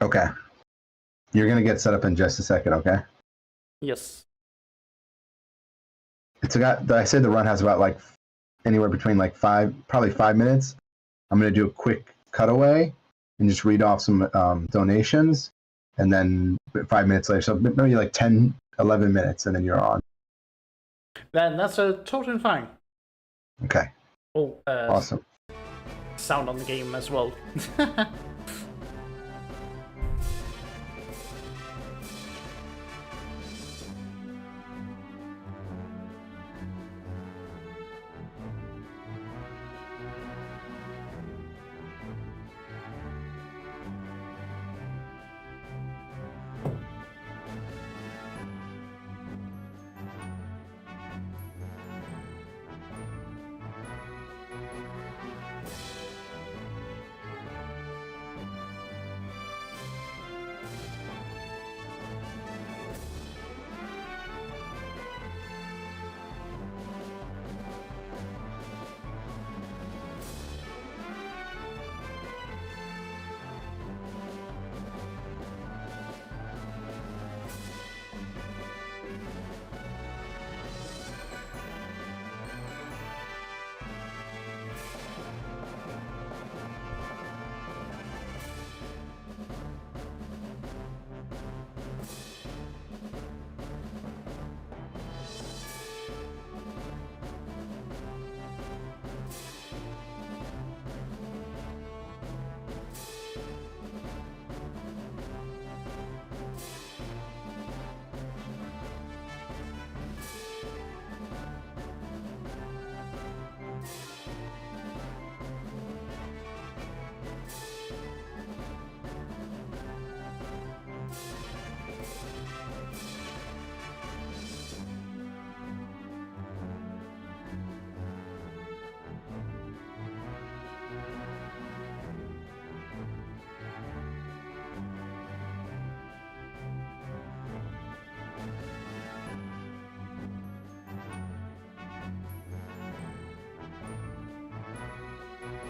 Okay. You're gonna get set up in just a second, okay? Yes. I said the run has about like anywhere between like probably 5 minutes. I'm gonna do a quick cutaway and just read off some donations, and then 5 minutes later, so maybe like 10, 11 minutes, and then you're on. That's totally fine. Okay. Oh, Awesome. sound on the game as well.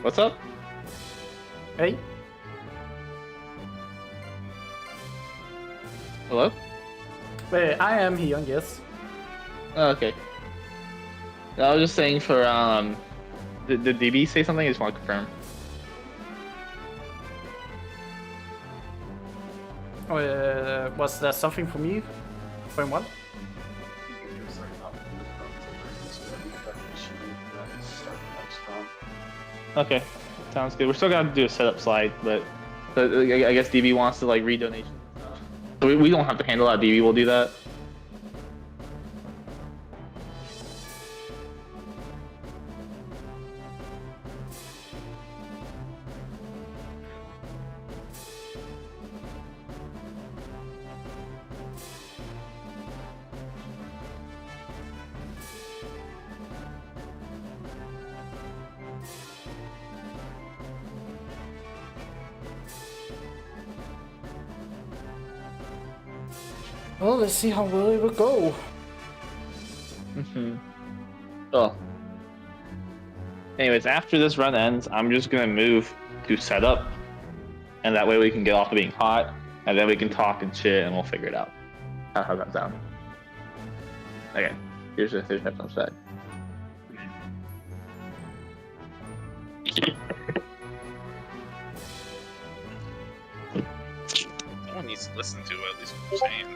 What's up? Hey. Hello? I am here, yes. Oh, okay. I was just saying for did DB say something? I just want to confirm. Was there something for me? Point one? Okay, sounds good. We're still gonna do a setup slide, but I guess DB wants to like read donations and stuff. So we don't have to handle that. DB will do that. Well, let's see how well it will go. Oh. Anyways, after this run ends, I'm just gonna move to setup, and that way we can get off of being hot, and then we can talk and shit, and we'll figure it out. How's that sound? Okay, here's headphone side. Someone needs to listen to at least what we're saying.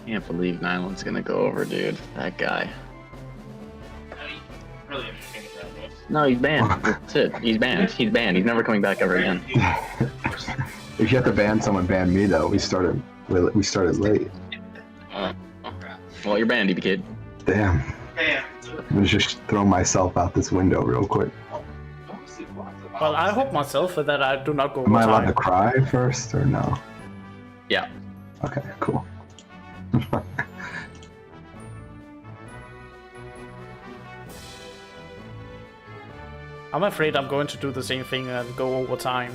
Can't believe Nyland's gonna go over, dude. That guy. Really interesting about this. No, he's banned. That's it. He's banned. He's banned. He's never coming back ever again. If you have to ban someone, ban me though. We started late. Well, you're banned, DB kid. Damn. Damn. I'm gonna just throw myself out this window real quick. Well, I hope myself that I do not go Am I over allowed to time. cry first or no? Yeah. Okay, cool. I'm afraid I'm going to do the same thing and go over time.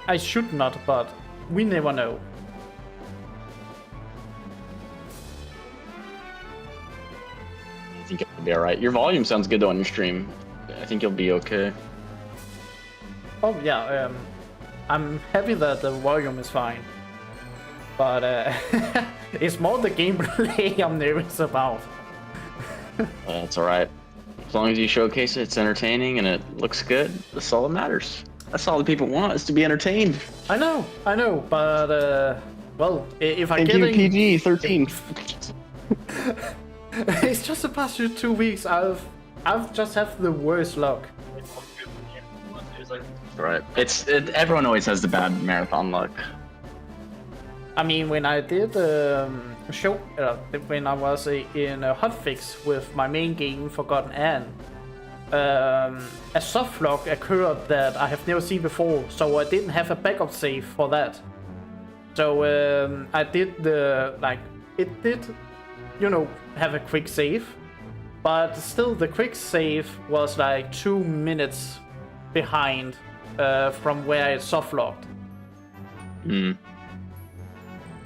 I should not, but we never know. I think it'll be alright. Your volume sounds good though on your stream. I think you'll be okay. Oh yeah, I'm happy that the volume is fine. But it's more the gameplay I'm nervous about. That's alright. As long as you showcase it, it's entertaining and it looks good, that's all that matters. That's all the people want, is to be entertained. I know, but well, if I Thank get you, PG-13. it's just the past 2 weeks I've just have the worst luck. Right. Everyone always has the bad marathon luck. I mean, when I did show when I was in a hotfix with my main game Forgotten Anne, a soft lock occurred that I have never seen before, so I didn't have a backup save for that. So I did it did, have a quick save, but still the quick save was like 2 minutes behind from where it soft locked.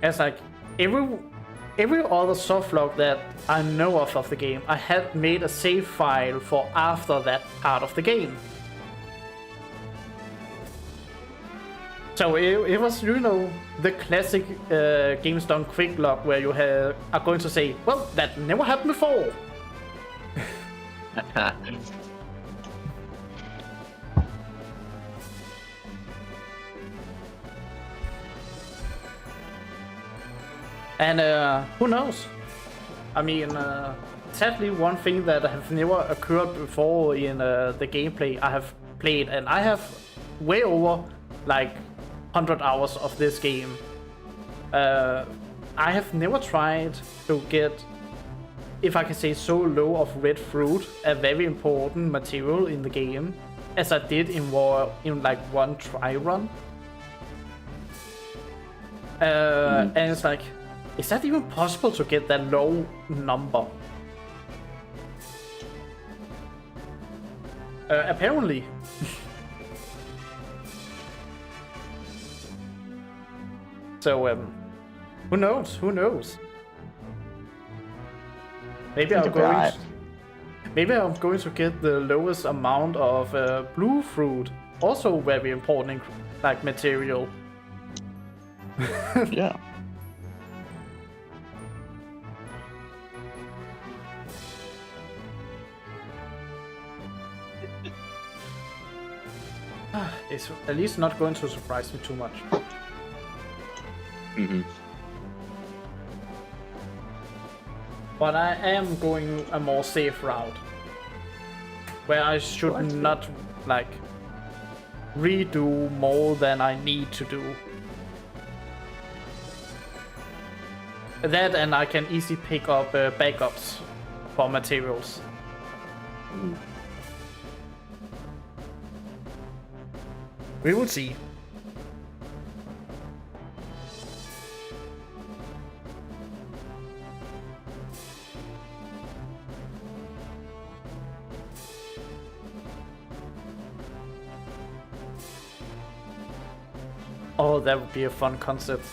It's like every other softlock that I know of the game, I had made a save file for after that part of the game. So it was, the classic games done quick lock where you are going to say, well, that never happened before. And who knows? I mean, sadly, one thing that have never occurred before in the gameplay I have played, and I have way over like 100 hours of this game. I have never tried to get, if I can say so, low of red fruit, a very important material in the game, as I did in like one try run. And it's like, is that even possible to get that low number? Apparently. So, who knows? Who knows? Maybe I'm going to get the lowest amount of blue fruit. Also very important, like material. Yeah. It's at least not going to surprise me too much. Mm-hmm. But I am going a more safe route, where I should not like redo more than I need to do. That, and I can easily pick up backups for materials. We will see. Oh, that would be a fun concept.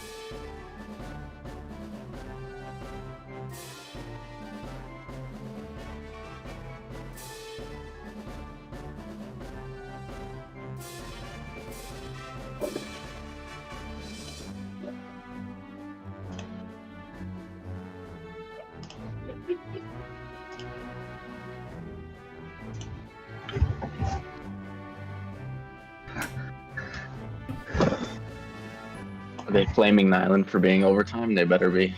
Are they flaming the island for being overtime? They better be.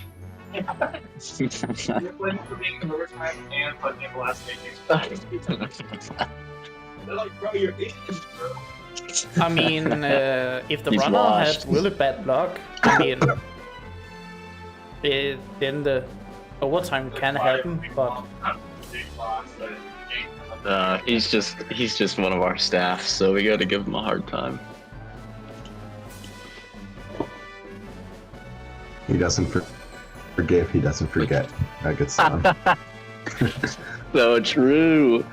You're playing for being in overtime and putting in the last vacation. They're like, bro, you're idiots, bro. I mean, if the He's runner washed. had really bad luck, I mean, then the overtime can happen, but He's just one of our staff, so we gotta give him a hard time. He doesn't forgive, he doesn't forget. That good song. So true.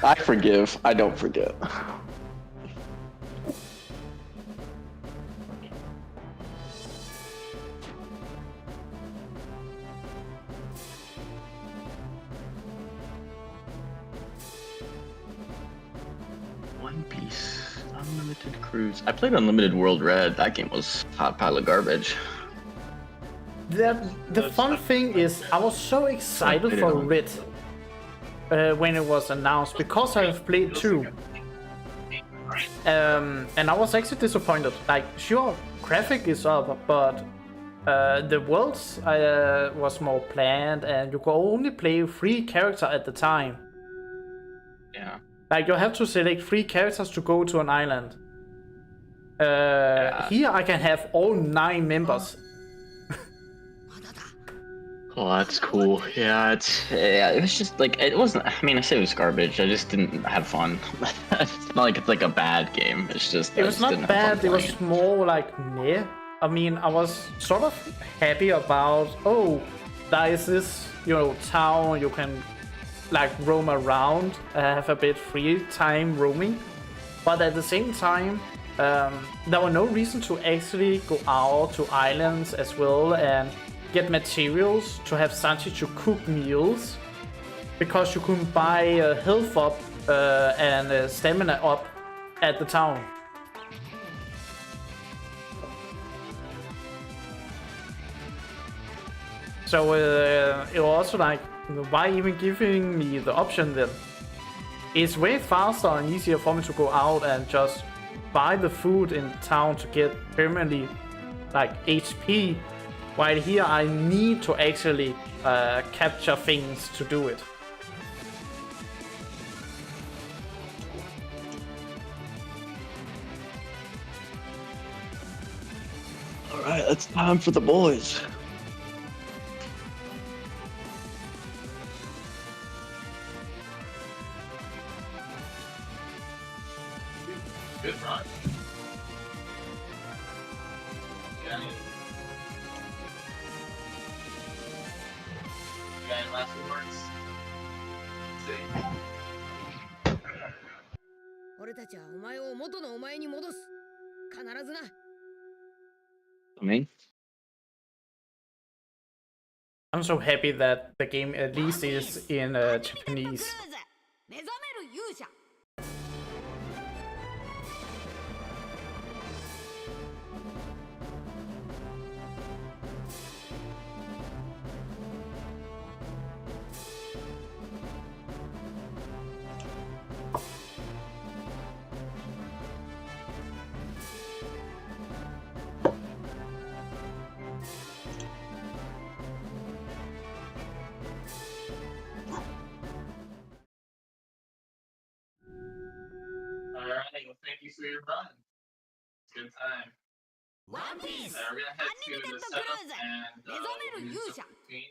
I forgive, I don't forget. One Piece, Unlimited Cruise. I played Unlimited World Red. That game was a hot pile of garbage. the fun thing is, I was so excited for Red when it was announced, because I have played 2. And I was actually disappointed. Like, sure, graphic is up, but the worlds was more planned, and you could only play 3 characters at the time. Yeah. Like, you have to select 3 characters to go to an island. Here I can have all 9 members. Oh, that's cool. Yeah, it was just like, it wasn't, I mean, I say it was garbage, I just didn't have fun. It's not like it's like a bad game, it's just, It was not bad, it was more like meh. I mean, I was sort of happy about, oh, there is this, town you can like roam around, have a bit free time roaming. But at the same time, there were no reason to actually go out to islands as well and get materials to have something to cook meals, because you couldn't buy health up and stamina up at the town. So it was also like, why even giving me the option then? It's way faster and easier for me to go out and just buy the food in town to get permanently like HP While here I need to actually capture things to do it. All right, it's time for the boys. Good run. You got any last words? See. 俺たちはお前を元のお前に戻す。必ずな。I mean, I'm so happy that the game at least is in Japanese. 目覚める勇者。Alright, well, thank you for your run. Good time. One Piece. We're gonna head to the setup and we'll do some between.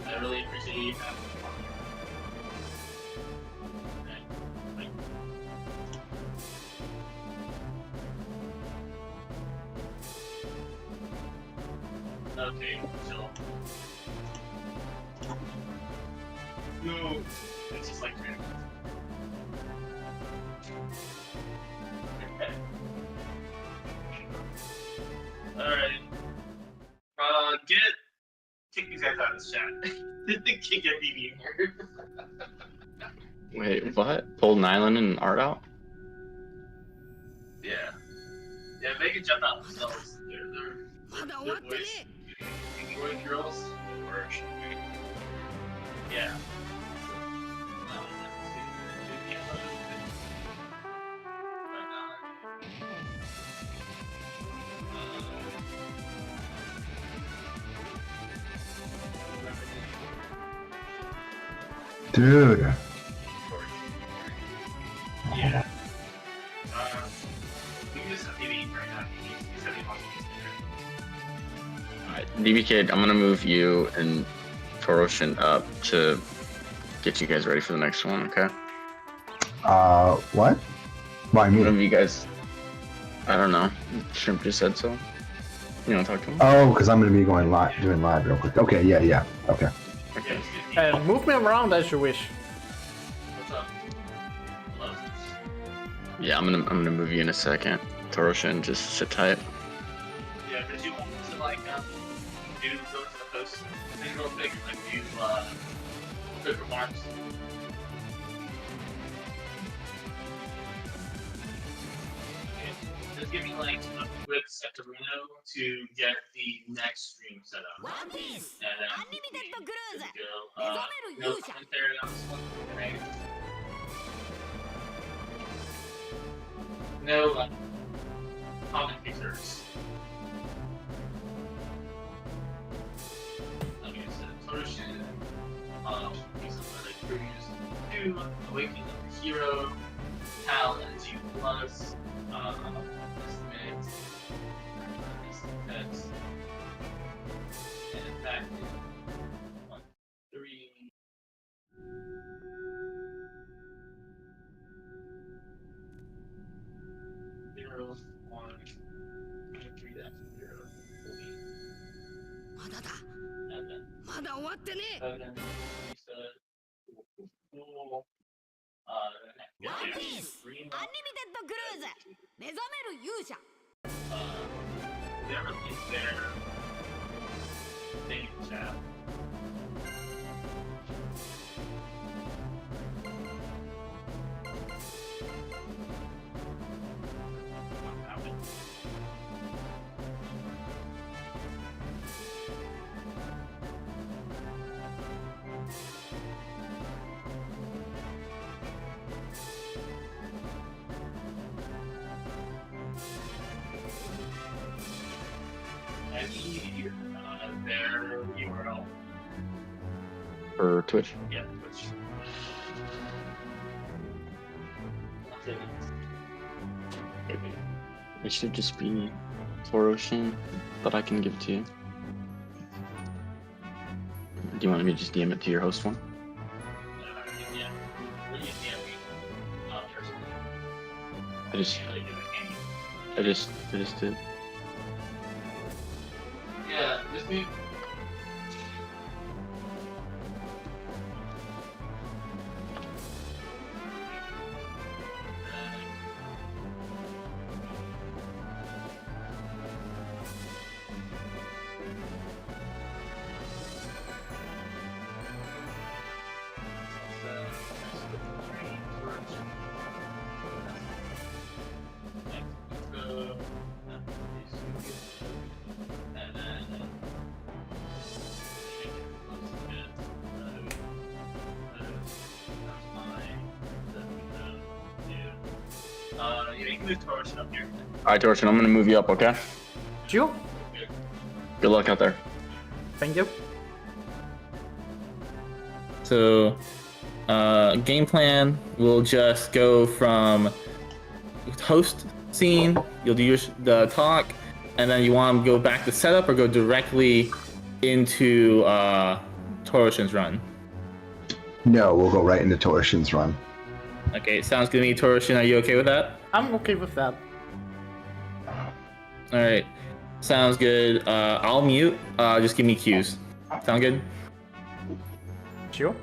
I really appreciate you having me on here. Okay, bye. Okay, chill. No, it's just like training. Okay. Alright. Kick these guys out of this chat. Kick MDB in here. wait, what? Pull Nyland and Art out? Yeah. Yeah, they can jump out themselves. They're まだ終わってね Android girls. Or yeah. Dude. Yeah. We can just maybe right now. He's having fun. Alright, DB Kid, I'm gonna move you and Toroshin up to get you guys ready for the next one, okay? What? Why me? One of you guys, I don't know. Shrimp just said so. You wanna talk to him? Oh, because I'm gonna be going live, doing live real quick. Okay, yeah. Okay. Okay. And move me around as you wish. What's up? Hello? Yeah, I'm gonna move you in a second. Toroshin, just sit tight. Yeah, because you want to like do go to the host thing real quick and like do quick remarks. Okay. Just give me like a quick Sectorino to get the next stream set up. ワンピース And then アンリミテッドクルー good ズ to go. 目覚める No 勇者 commentary on this one. Right? No commentators. Okay, so Toroshin, he's another cruise. 2, Awakening of the Hero, Hal and 2 Plus, Estimate, Text, and back in 1, 3. Zero, 1, 3, that's 0, まだだ and then まだ終わってね and then he said, cool. ワンピース Green アンリミテッドクルーズ目覚める勇者 whoever is there, they can chat. I need their URL. For Twitch. Yeah, Twitch. It should just be Toroshin, but I can give it to you. Do you want me to just DM it to your host one? Yeah. What do you DM me? Personally. I just did. Yeah, just me. You can move Torsion up here. Alright, Toroshin, I'm gonna move you up, okay? Sure. Good luck out there. Thank you. So, game plan, we'll just go from host scene, you'll do the talk, and then you want to go back to setup or go directly into Toroshin's run? No, we'll go right into Toroshin's run. Okay, sounds good to me. Toroshin, are you okay with that? I'm okay with that. Alright, sounds good. I'll mute, just give me cues. Sound good? Sure.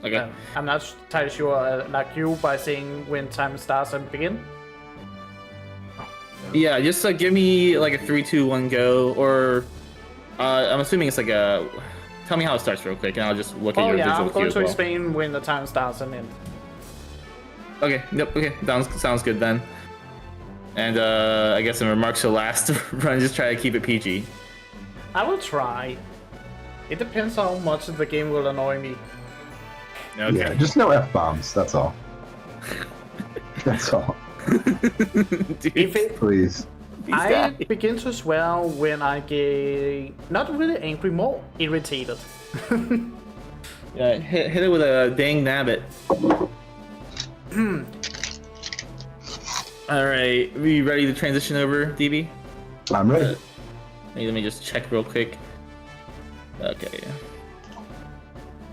Okay. I'm not entirely sure, like you, by saying when time starts and begin. Yeah, just give me like a 3, 2, 1 go, or I'm assuming it's like a. Tell me how it starts real quick, and I'll just look at Oh your yeah, visual I'm cue going as to well. explain when the time starts and ends. Okay, yep, okay, sounds good then. And I guess in remarks to last run, just try to keep it PG. I will try. It depends how much the game will annoy me. Okay. Yeah, just no F-bombs, that's all. That's all. Dude, If it, Please. I guys. begin to swear when I get not really angry, more irritated. Yeah, hit it with a dang nabbit. Alright, we ready to transition over, DB? I'm ready. Hey, let me just check real quick. Okay.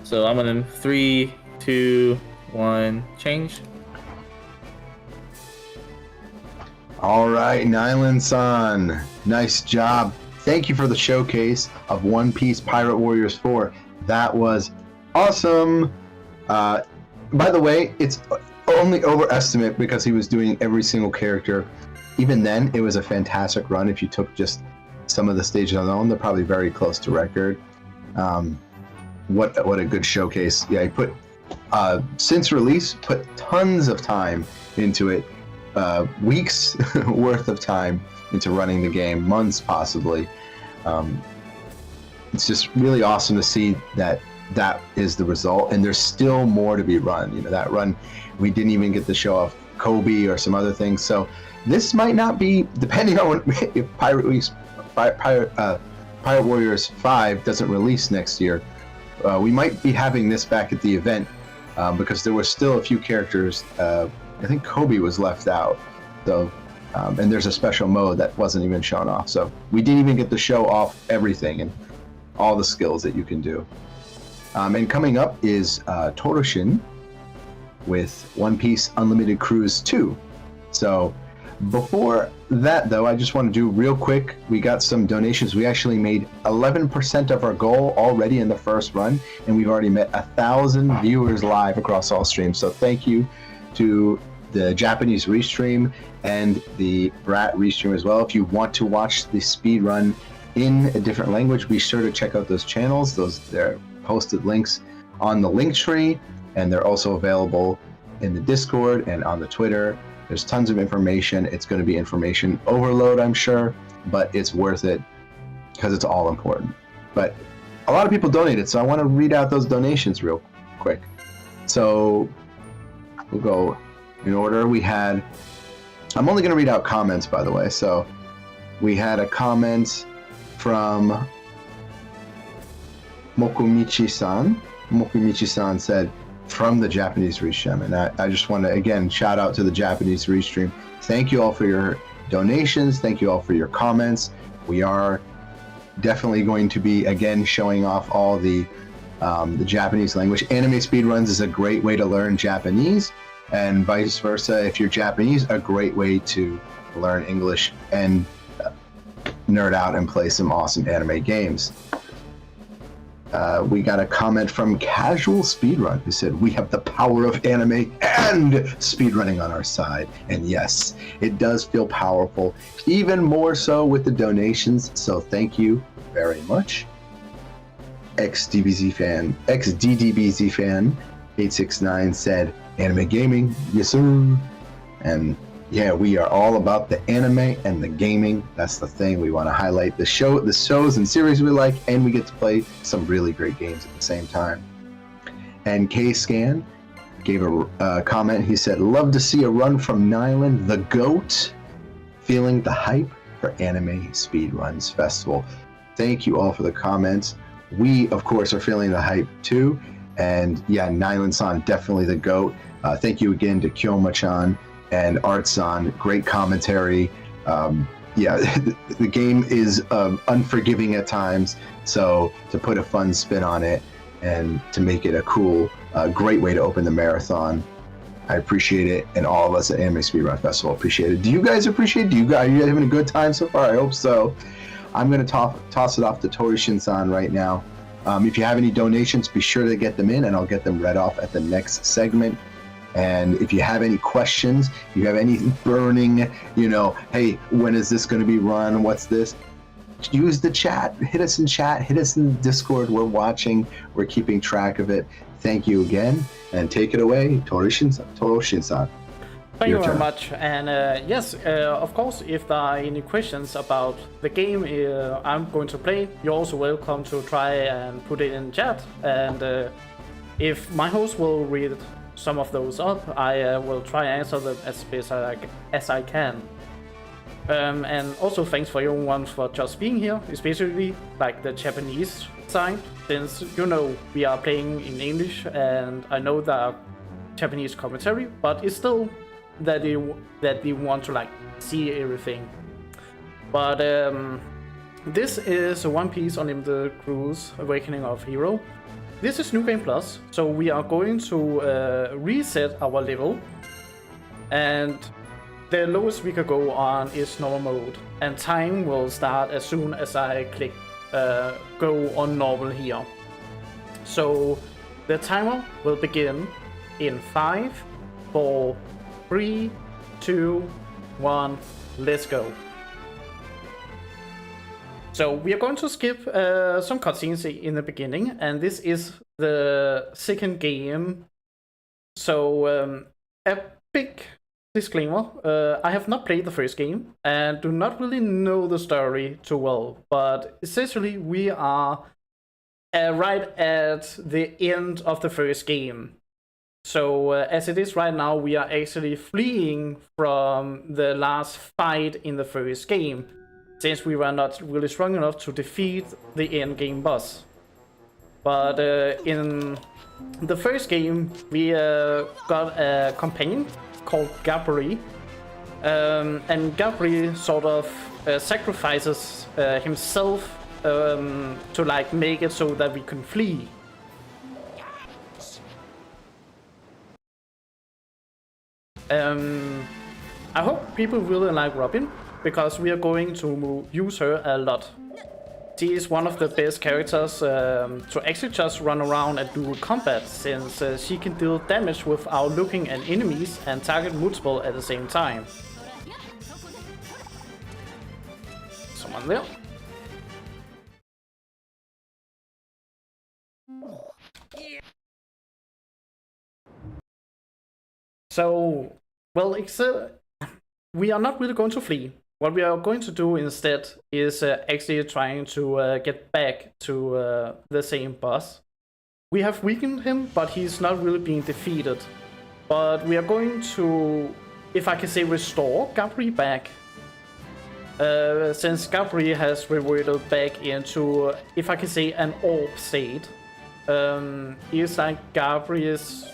So I'm gonna 3, 2, 1, change. All right, Nyland-san. Nice job. Thank you for the showcase of One Piece Pirate Warriors 4. That was awesome. By the way, it's only overestimate because he was doing every single character. Even then, it was a fantastic run. If you took just some of the stages alone, they're probably very close to record. What a good showcase. Yeah, he put, since release, put tons of time into it. Weeks worth of time into running the game, months possibly. It's just really awesome to see that is the result, and there's still more to be run. You know, that run, we didn't even get to show off Kobe or some other things. So this might not be, depending on if Pirate Warriors 5 doesn't release next year, we might be having this back at the event because there were still a few characters. I think Kobe was left out, so and there's a special mode that wasn't even shown off. So we didn't even get to show off everything and all the skills that you can do. And coming up is Toroshin with One Piece Unlimited Cruise 2. So before that, though, I just want to do real quick. We got some donations. We actually made 11% of our goal already in the first run, and we've already met 1,000 viewers live across all streams. So thank you to the Japanese restream and the Brat restream as well. If you want to watch the speed run in a different language, be sure to check out those channels. They're posted links on the link tree, and they're also available in the Discord and on the Twitter. There's tons of information. It's going to be information overload, I'm sure, but it's worth it because it's all important. But a lot of people donated, so I want to read out those donations real quick. So we'll go in order. We had, I'm only going to read out comments, by the way. So we had a comment from Mokumichi-san. Mokumichi-san said, from the Japanese Restream. And I just want to, again, shout out to the Japanese Restream. Thank you all for your donations. Thank you all for your comments. We are definitely going to be, again, showing off all the Japanese language. Anime speedruns is a great way to learn Japanese, and vice versa. If you're Japanese, a great way to learn English and nerd out and play some awesome anime games. We got a comment from Casual Speedrun who said, we have the power of anime and speedrunning on our side. And yes, it does feel powerful, even more so with the donations. So thank you very much. XDBZ fan 869 said, anime gaming, yes sir. And yeah, we are all about the anime and the gaming. That's the thing. We want to highlight the shows and series we like, and we get to play some really great games at the same time. And K-Scan gave a comment. He said, love to see a run from Nyland, the GOAT, feeling the hype for Anime Speedruns Festival. Thank you all for the comments. We, of course, are feeling the hype too. And yeah, Nyland-san, definitely the GOAT. Thank you again to Kyoma-chan and Art-san. Great commentary. Yeah, the game is unforgiving at times. So to put a fun spin on it and to make it a cool, great way to open the marathon, I appreciate it. And all of us at Anime Speedrun Festival appreciate it. Do you guys appreciate it? Are you having a good time so far? I hope so. I'm going to toss it off to Torishin-san right now. If you have any donations, be sure to get them in, and I'll get them read off at the next segment. And if you have any questions, you have any burning, hey, when is this going to be run? What's this? Use the chat. Hit us in chat. Hit us in Discord. We're watching. We're keeping track of it. Thank you again. And take it away, Torishin-san. Thank you very much. And yes, of course, if there are any questions about the game I'm going to play, you're also welcome to try and put it in chat. And if my host will read some of those up, I will try and answer them as best as I can. And also thanks for everyone for just being here, especially like the Japanese side, since we are playing in English and I know there are Japanese commentary, but it's still that we want to see everything. But this is One Piece Unlimited Cruise Awakening of Hero. This is New Game Plus, so we are going to reset our level, and the lowest we can go on is normal mode, and time will start as soon as I click go on normal here. So the timer will begin in 5, 4, 3, 2, 1, let's go. So we are going to skip some cutscenes in the beginning, and this is the second game. So a big disclaimer, I have not played the first game and do not really know the story too well, but essentially we are right at the end of the first game. So as it is right now, we are actually fleeing from the last fight in the first game, since we were not really strong enough to defeat the end game boss. But in the first game, we got a companion called Gabri, and Gabri sort of sacrifices himself to make it so that we can flee. I hope people really like Robin, because we are going to use her a lot. She is one of the best characters to actually just run around and do combat, since she can deal damage without looking at enemies and target multiple at the same time. Someone there? So, well, we are not really going to flee. What we are going to do instead is actually trying to get back to the same boss. We have weakened him, but he's not really being defeated. But we are going to, if I can say, restore Gabri back. since Gabri has reverted back into, if I can say, an orb state, is like Gabri's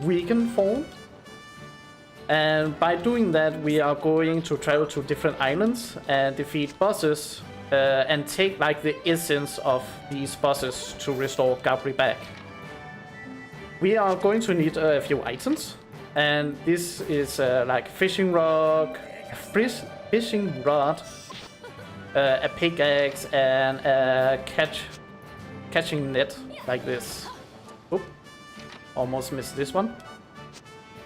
weakened form. And by doing that, we are going to travel to different islands and defeat bosses and take like the essence of these bosses to restore Gabri back. We are going to need a few items, and this is like fishing rod, a pickaxe, and a catching net like this. Oop, almost missed this one.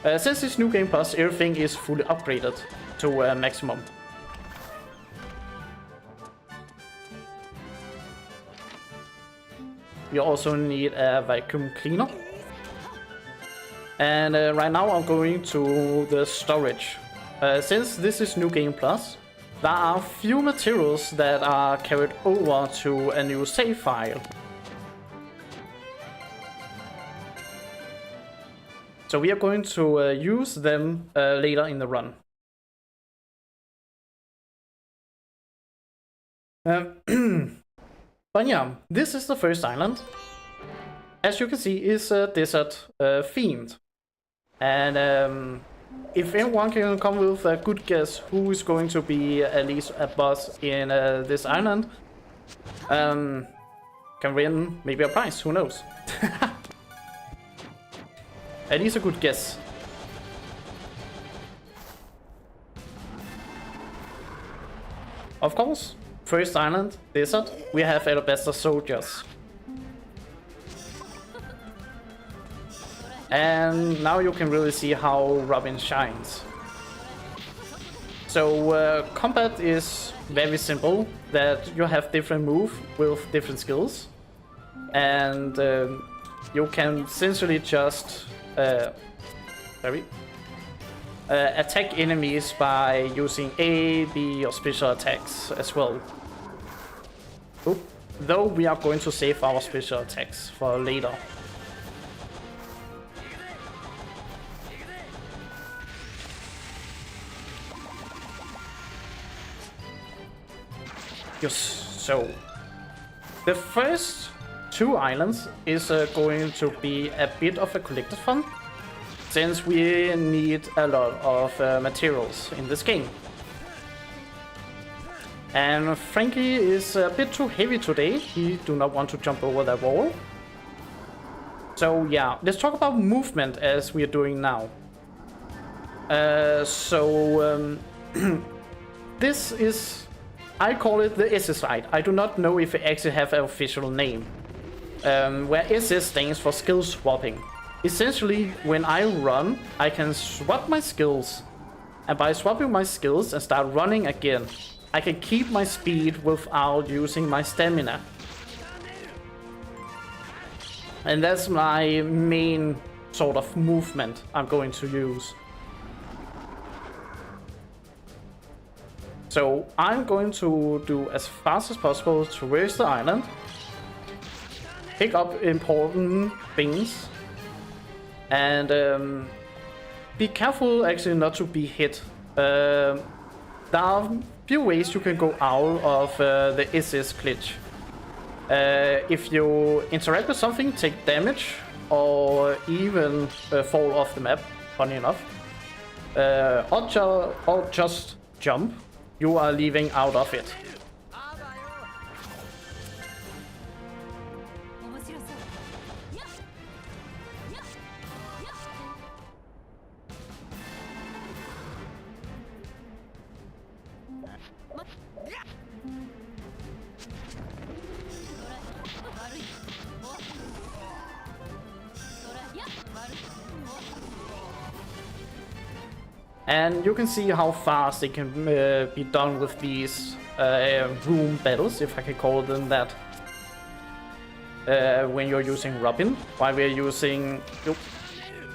Since this new game plus, everything is fully upgraded to maximum. You also need a vacuum cleaner. And right now I'm going to the storage. Since this is New Game Plus, there are few materials that are carried over to a new save file. So we are going to use them later in the run. But yeah, this is the first island. As you can see, it's desert themed. And if anyone can come with a good guess who is going to be at least a boss in this island, can win maybe a prize, who knows? At least a good guess. Of course, first island, desert, we have Alabaster soldiers. And now you can really see how Robin shines. So combat is very simple, that you have different moves with different skills. And you can essentially just attack enemies by using A, B or special attacks as well. Oop. Though we are going to save our special attacks for later. Yes, so the first two islands is going to be a bit of a collected fun, since we need a lot of materials in this game. And Frankie is a bit too heavy today, he do not want to jump over that wall. So yeah, let's talk about movement as we are doing now. This is, I call it the SS slide. I do not know if it actually have an official name. Where SS stands for skill swapping. Essentially, when I run, I can swap my skills. And by swapping my skills and start running again, I can keep my speed without using my stamina. And that's my main sort of movement I'm going to use. So I'm going to do as fast as possible to traverse the island, pick up important things, and be careful actually not to be hit. There are a few ways you can go out of the SS glitch. If you interact with something, take damage, or even fall off the map, funny enough, or just jump, you are leaving out of it. And you can see how fast it can be done with these room battles, if I can call them that, when you're using Robin, while we're using,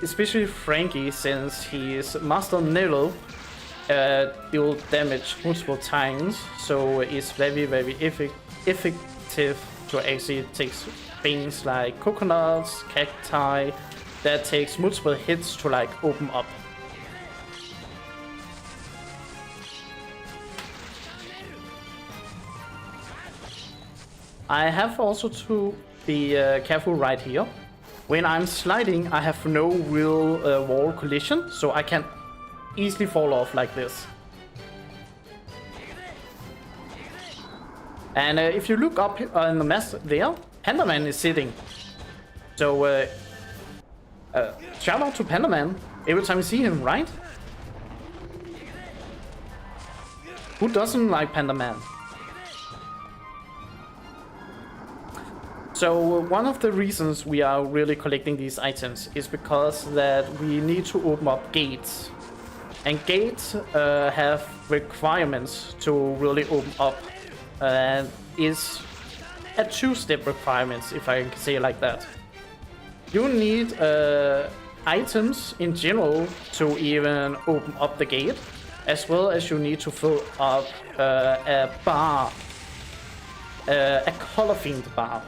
especially Frankie, since he's Master Nelo, deal damage multiple times, so it's very, very effective to actually take things like coconuts, cacti, that takes multiple hits to like open up. I have also to be careful right here. When I'm sliding, I have no real wall collision, so I can easily fall off like this. And if you look up on the mess there, Pandaman is sitting. So shout out to Pandaman every time you see him, right? Who doesn't like Pandaman? So one of the reasons we are really collecting these items is because that we need to open up gates. And gates have requirements to really open up. And is a two-step requirements, if I can say it like that. You need items in general to even open up the gate, as well as you need to fill up a bar, a color-themed bar,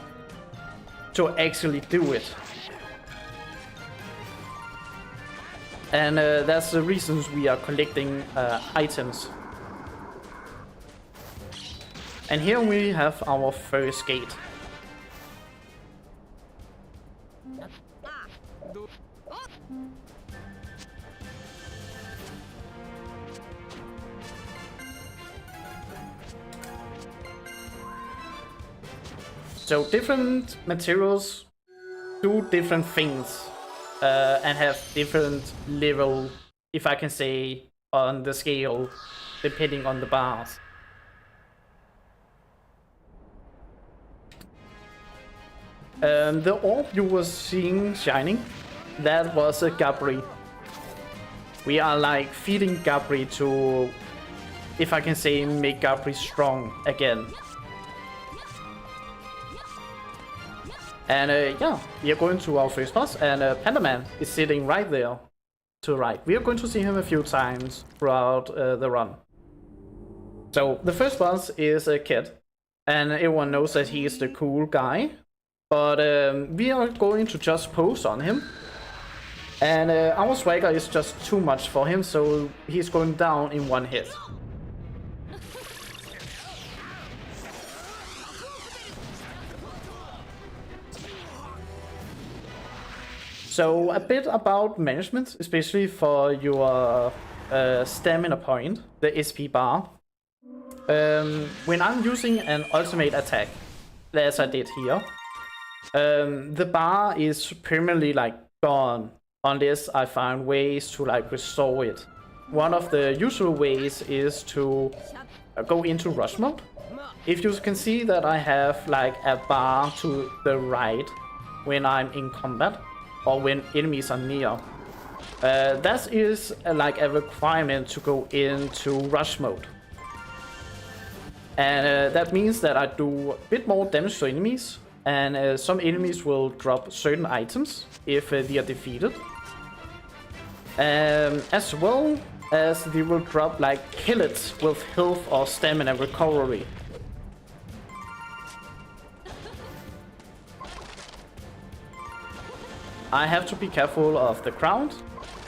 to actually do it. And that's the reasons we are collecting items. And here we have our first gate. So different materials do different things and have different level, if I can say, on the scale, depending on the bars. The orb you were seeing shining, that was a Gabri. We are like feeding Gabri to, if I can say, make Gabri strong again. And yeah, we are going to our first boss, and Pandaman is sitting right there to the right. We are going to see him a few times throughout the run. So the first boss is a kid, and everyone knows that he is the cool guy. But we are going to just pose on him. And our swagger is just too much for him, so he's going down in one hit. So a bit about management, especially for your stamina point, the SP bar. When I'm using an ultimate attack, as I did here, the bar is permanently like gone unless I find ways to like restore it. One of the usual ways is to go into rush mode. If you can see that I have like a bar to the right when I'm in combat or when enemies are near, that is like a requirement to go into rush mode. And that means that I do a bit more damage to enemies, and some enemies will drop certain items if they are defeated. As well as they will drop like pellets with health or stamina recovery. I have to be careful of the ground.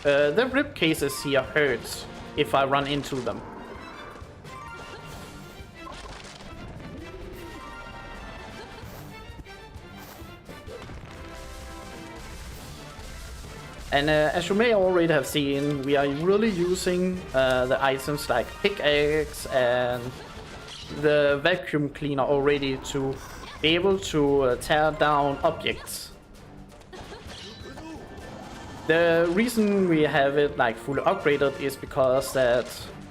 The rib cases here hurts if I run into them. And as you may already have seen, we are really using the items like pickaxe and the vacuum cleaner already to be able to tear down objects. The reason we have it like fully upgraded is because that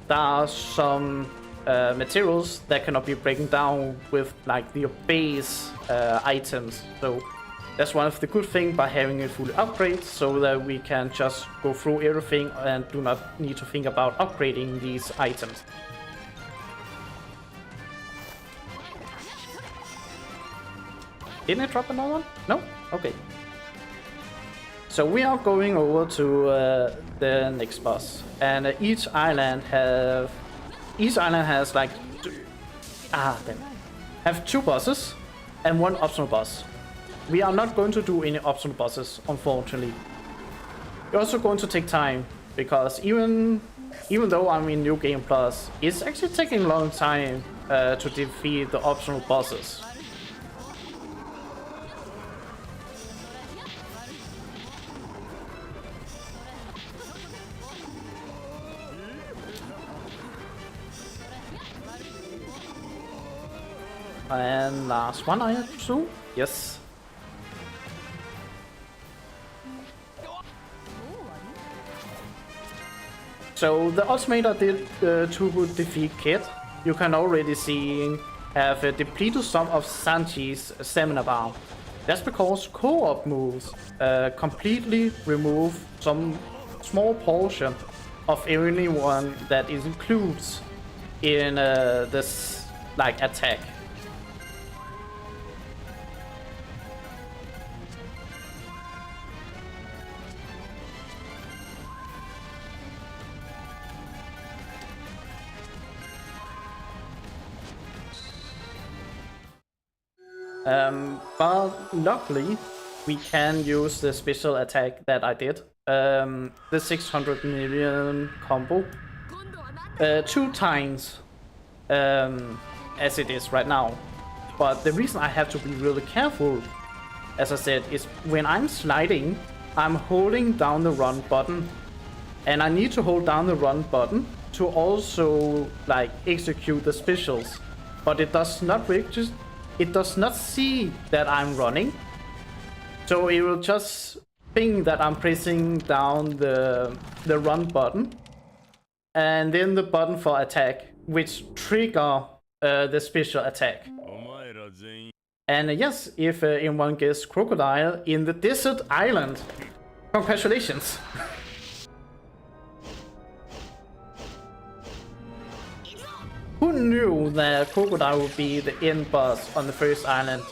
there are some materials that cannot be broken down with like the base items. So that's one of the good things by having it fully upgraded, so that we can just go through everything and do not need to think about upgrading these items. Didn't I drop another one? No? Okay. So we are going over to the next boss, and each island has like have two bosses and one optional boss. We are not going to do any optional bosses, unfortunately. We're also going to take time, because even though I'm in New Game Plus, it's actually taking a long time to defeat the optional bosses. And last one, I assume? Yes. So the ultimate I did to defeat Kid, you can already see have depleted some of Sanji's stamina bar. That's because co-op moves completely remove some small portion of anyone that is includes in this like attack. But luckily, we can use the special attack that I did, the 600 million combo, 2 times as it is right now. But the reason I have to be really careful, as I said, is when I'm sliding, I'm holding down the run button, and I need to hold down the run button to also like execute the specials, but it does not register. It does not see that I'm running, so it will just think that I'm pressing down the run button, and then the button for attack, which trigger the special attack. And yes, if anyone gets Crocodile in the desert island, congratulations! Who knew that Crocodile would be the end boss on the first island,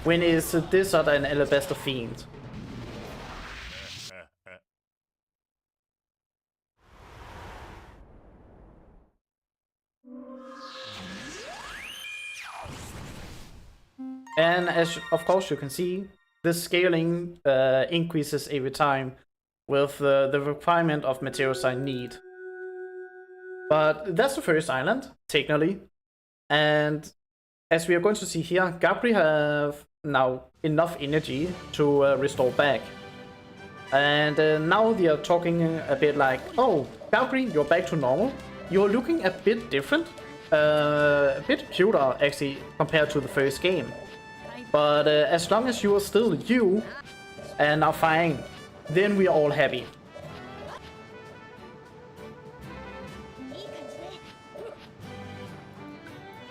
when it's a desert and alabaster themed? And as of course you can see, the scaling increases every time with the requirement of materials I need. But that's the first island, technically. And as we are going to see here, Gabri have now enough energy to restore back. And now they are talking a bit like, oh, Gabri, you're back to normal. You're looking a bit different. A bit cuter, actually, compared to the first game. But as long as you are still you and are fine, then we are all happy.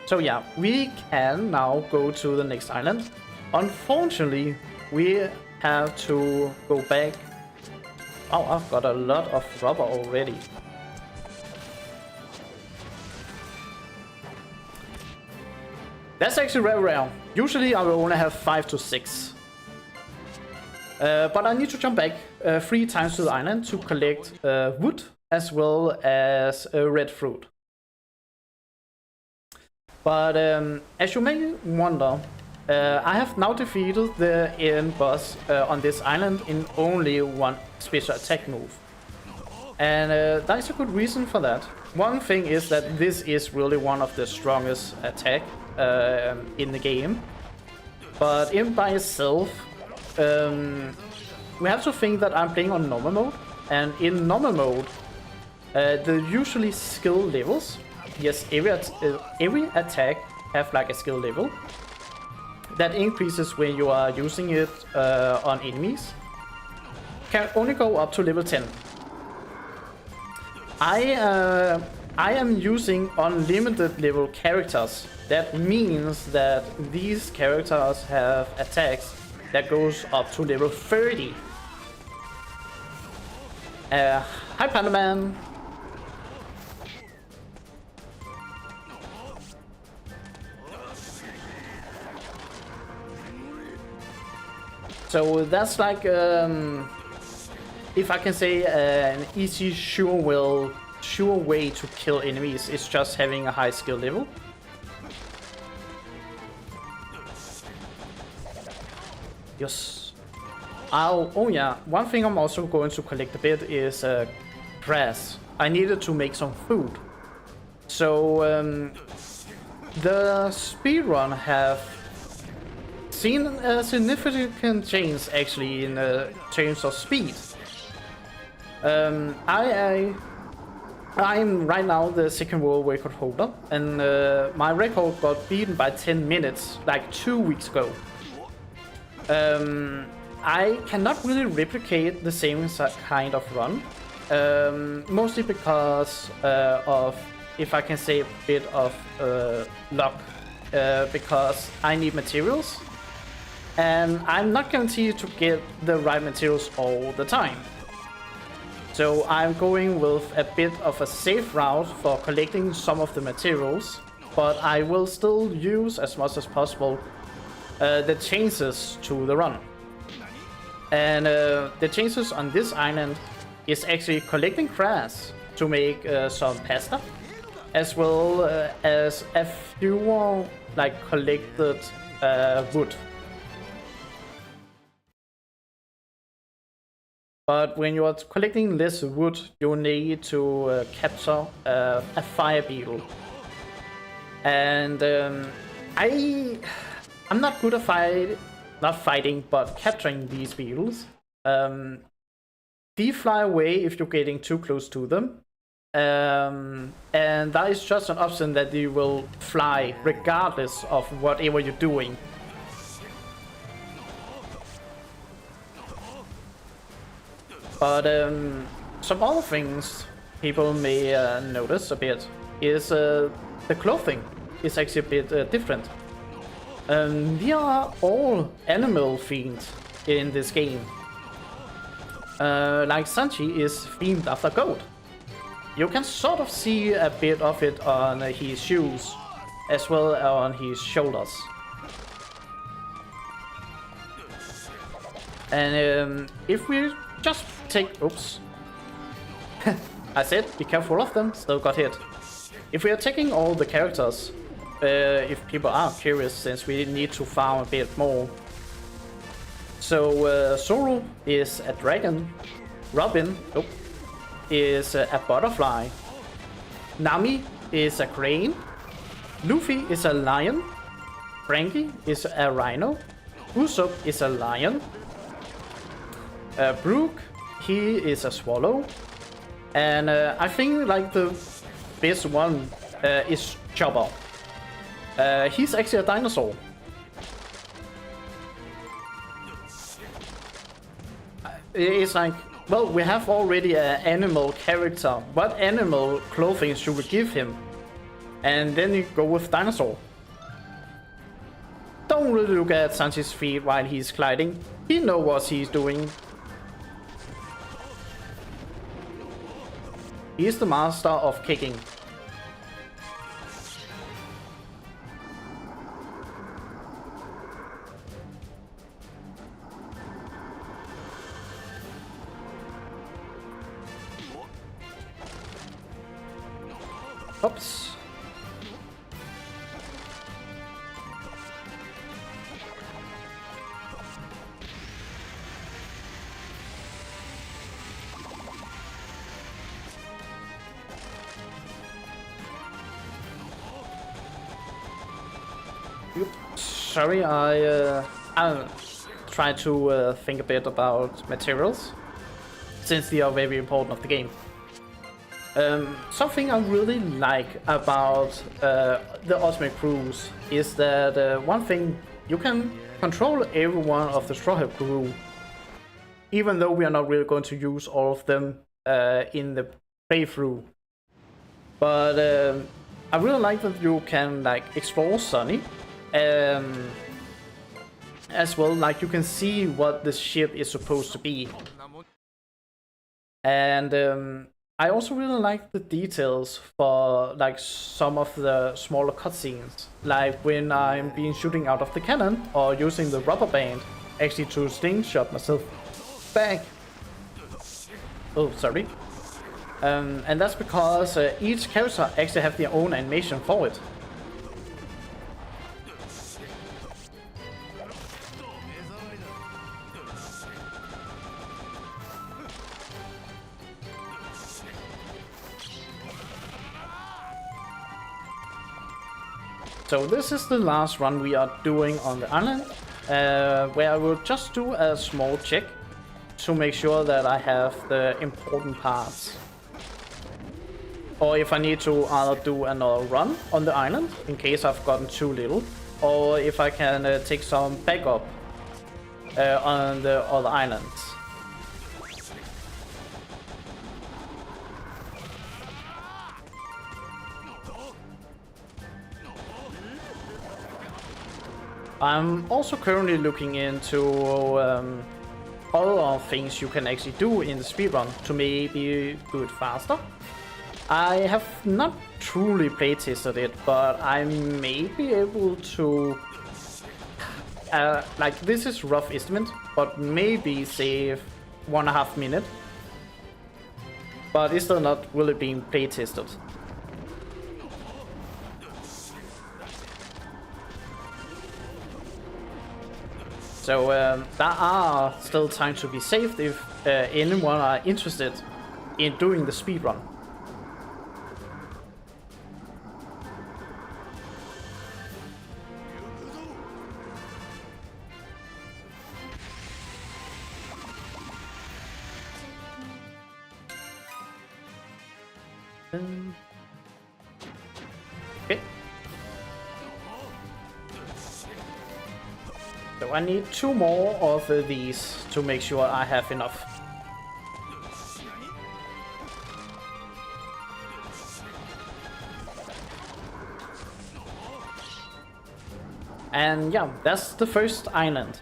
So yeah, we can now go to the next island. Unfortunately, we have to go back. Oh, I've got a lot of rubber already. That's actually very rare. Usually I will only have 5 to 6. But I need to jump back 3 times to the island to collect wood as well as red fruit. But as you may wonder, I have now defeated the end boss on this island in only one special attack move. And there is a good reason for that. One thing is that this is really one of the strongest attack in the game. But in by itself, we have to think that I'm playing on normal mode. And in normal mode, the usually skill levels. Yes, every attack have like a skill level that increases when you are using it on enemies. Can only go up to level 10. I am using unlimited level characters. That means that these characters have attacks that goes up to level 30. Hi Panda Man. So that's like, if I can say, an easy, sure way to kill enemies is just having a high skill level. Yes. Oh yeah, one thing I'm also going to collect a bit is grass. I needed to make some food. So the speedrun have seen a significant change actually in terms of speed. I'm right now the second world record holder, and my record got beaten by 10 minutes like 2 weeks ago. I cannot really replicate the same kind of run, mostly because of, if I can say, a bit of luck, because I need materials, and I'm not guaranteed to get the right materials all the time. So I'm going with a bit of a safe route for collecting some of the materials, but I will still use as much as possible the chances to the run. And the chances on this island is actually collecting grass to make some pasta, as well as a few like collected wood. But when you are collecting less wood, you need to capture a fire beetle. And I'm not good at not fighting, but capturing these beetles. They fly away if you're getting too close to them. And that is just an option that they will fly regardless of whatever you're doing. But some other things people may notice a bit is the clothing is actually a bit different. We are all animal themed in this game. Like Sanchi is themed after goat. You can sort of see a bit of it on his shoes, as well on his shoulders. And if we just take... Oops. I said be careful of them, still got hit. If we are taking all the characters, if people are curious, since we need to farm a bit more. So Zoro is a dragon, Robin is a butterfly, Nami is a crane, Luffy is a lion, Frankie is a rhino, Usopp is a lion, Brook, he is a swallow, and I think like the best one is Chopper. He's actually a dinosaur. It's like, well, we have already an animal character. What animal clothing should we give him? And then you go with dinosaur. Don't really look at Sanchi's feet while he's gliding. He knows what he's doing. He's the master of kicking. Oops. Sorry, I'll try to think a bit about materials, since they are very important of the game. Something I really like about the Ultimate Cruise is that one thing, you can control every one of the Straw Hat crew, even though we are not really going to use all of them in the playthrough. But I really like that you can like explore Sunny, as well, like you can see what the ship is supposed to be. And I also really like the details for like some of the smaller cutscenes, like when I'm being shooting out of the cannon or using the rubber band actually to slingshot myself back. Oh, sorry. And that's because each character actually have their own animation for it. So this is the last run we are doing on the island, where I will just do a small check to make sure that I have the important parts. or if I need to either do another run on the island in case I've gotten too little, or if I can take some backup on the other islands. I'm also currently looking into other things you can actually do in the speedrun to maybe do it faster. I have not truly playtested it, but I may be able to, like, this is rough estimate, but maybe save 1.5 minutes. But it's still not really being playtested. So there are still time to be saved if anyone are interested in doing the speedrun. Okay. So I need 2 more of these to make sure I have enough. And yeah, that's the first island.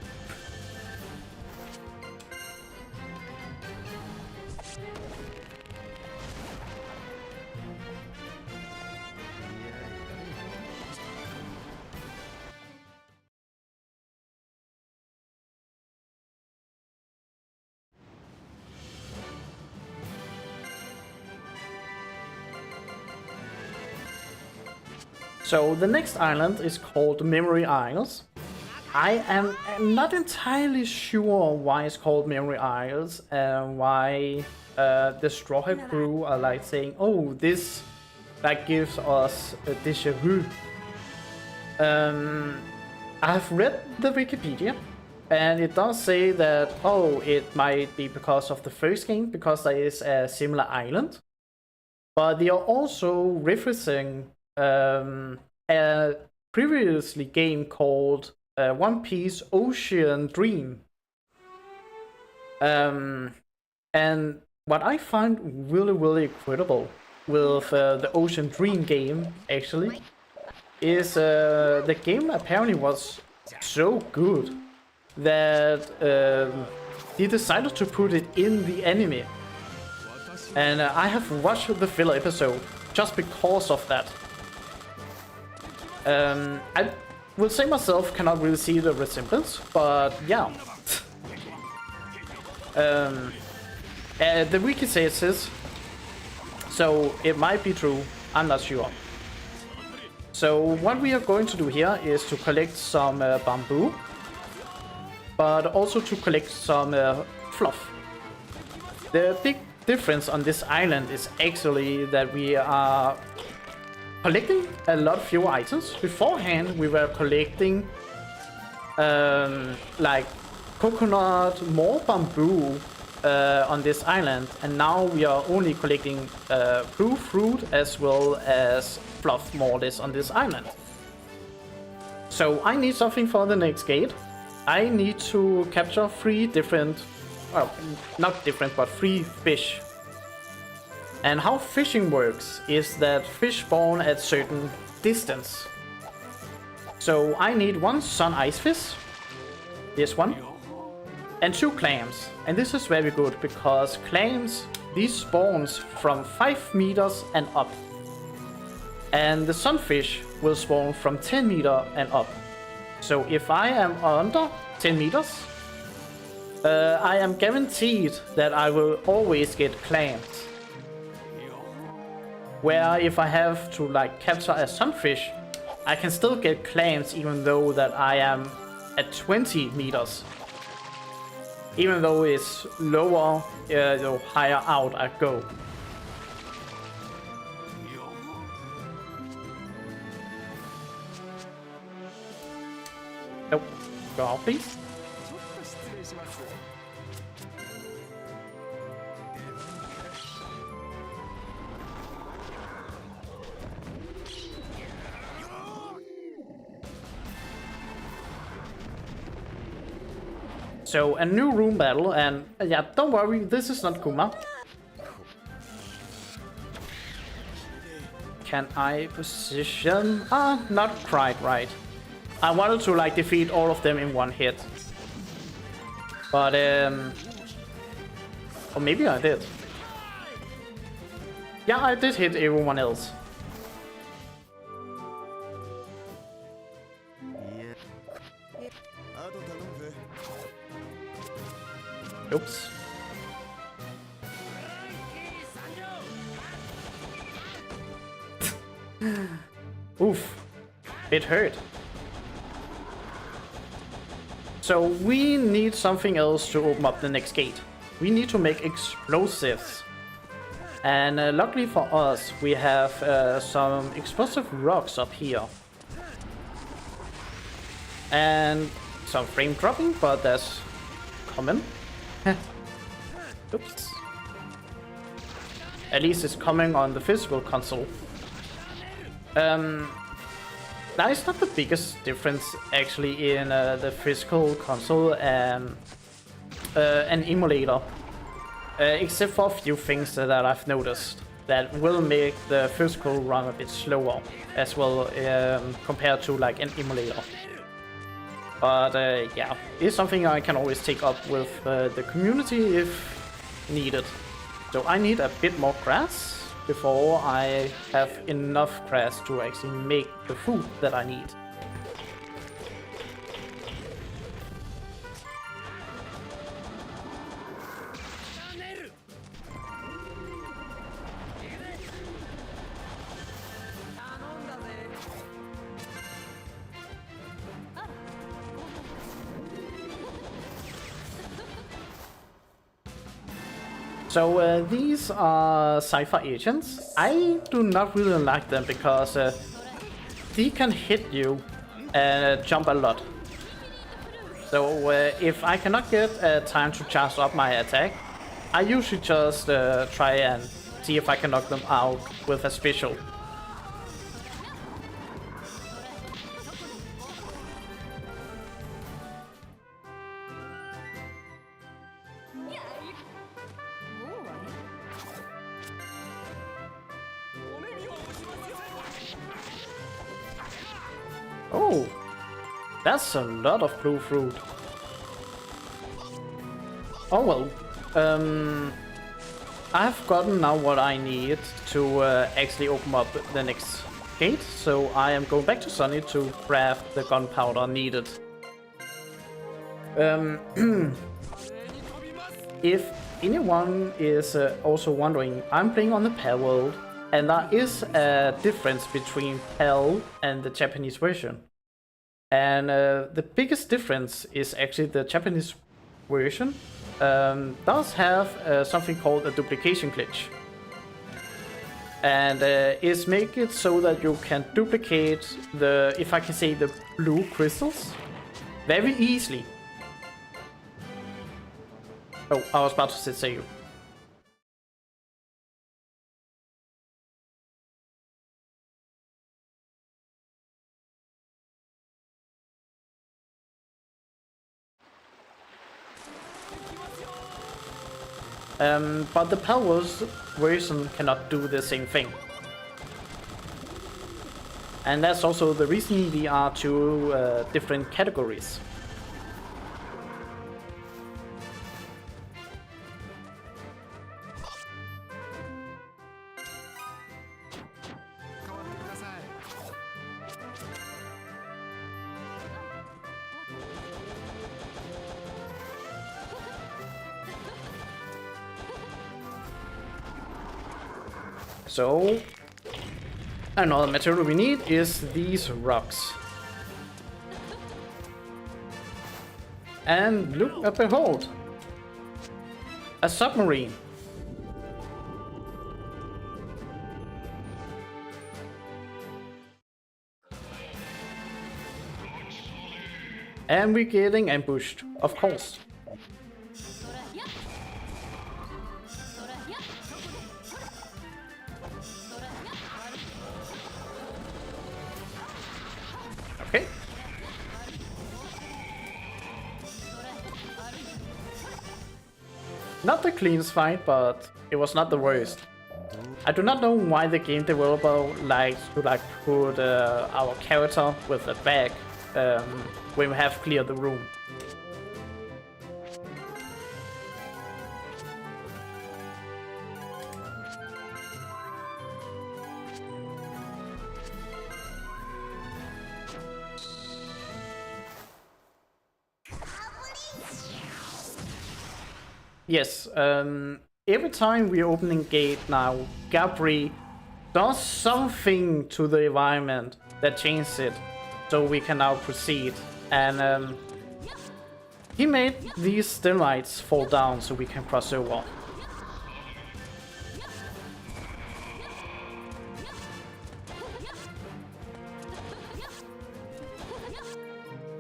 So the next island is called Memory Isles. I am not entirely sure why it's called Memory Isles and why the Straw Hat crew are like saying, oh, this like gives us a déjà vu. I've read the Wikipedia and it does say that, oh, it might be because of the first game, because there is a similar island. But they are also referencing a previously game called One Piece Ocean Dream. And what I find really incredible with the Ocean Dream game actually is the game apparently was so good that they decided to put it in the anime. And I have watched the filler episode just because of that. I will say myself cannot really see the resemblance, but yeah. The wiki says this, so it might be true, I'm not sure. So what we are going to do here is to collect some bamboo, but also to collect some fluff. The big difference on this island is actually that we are collecting a lot fewer items. Beforehand we were collecting like coconut, more bamboo on this island, and now we are only collecting blue fruit as well as fluff more or less on this island. So I need something for the next gate. I need to capture 3 different, well, not different, but 3 fish. And how fishing works is that fish spawn at certain distance. So I need 1 sun ice fish, this one, and 2 clams. And this is very good because clams, these spawns from 5 meters and up. And the sunfish will spawn from 10 meters and up. So if I am under 10 meters, I am guaranteed that I will always get clams. Where if I have to like capture a sunfish, I can still get clams even though that I am at 20 meters. Even though it's lower, the higher out I go. Nope. Go out, please. So a new room battle, and yeah, don't worry, this is not Kuma. Can I position? Not quite right. I wanted to like defeat all of them in one hit. But or maybe I did. Yeah, I did hit everyone else. Oops. Oof. It hurt. So we need something else to open up the next gate. We need to make explosives. And luckily for us, we have some explosive rocks up here. And some frame dropping, but that's common. Oops. At least it's coming on the physical console. That is not the biggest difference actually in the physical console and an emulator. Except for a few things that I've noticed that will make the physical run a bit slower as well compared to like an emulator. But yeah, it's something I can always take up with the community if needed. So I need a bit more grass before I have enough grass to actually make the food that I need. So these are Cypher agents. I do not really like them because they can hit you and jump a lot. So if I cannot get time to charge up my attack, I usually just try and see if I can knock them out with a special. Oh, that's a lot of blue fruit. Oh well, I've gotten now what I need to actually open up the next gate, so I am going back to Sunny to craft the gunpowder needed. If anyone is also wondering, I'm playing on the PAL world, and there is a difference between PAL and the Japanese version. And the biggest difference is actually the Japanese version does have something called a duplication glitch. And it's make it so that you can duplicate the, if I can say, the blue crystals very easily. Oh, I was about to say you. But the Powers version cannot do the same thing. And that's also the reason we are two different categories. So, another material we need is these rocks. And look and behold! A submarine! And we're getting ambushed, of course. Okay. not the cleanest fight, but it was not the worst. I do not know why the game developer likes to put our character with a bag when we have cleared the room. Yes, every time we're opening gate now, Gabri does something to the environment that changes it, so we can now proceed. And he made these stalagmites fall down so we can cross over.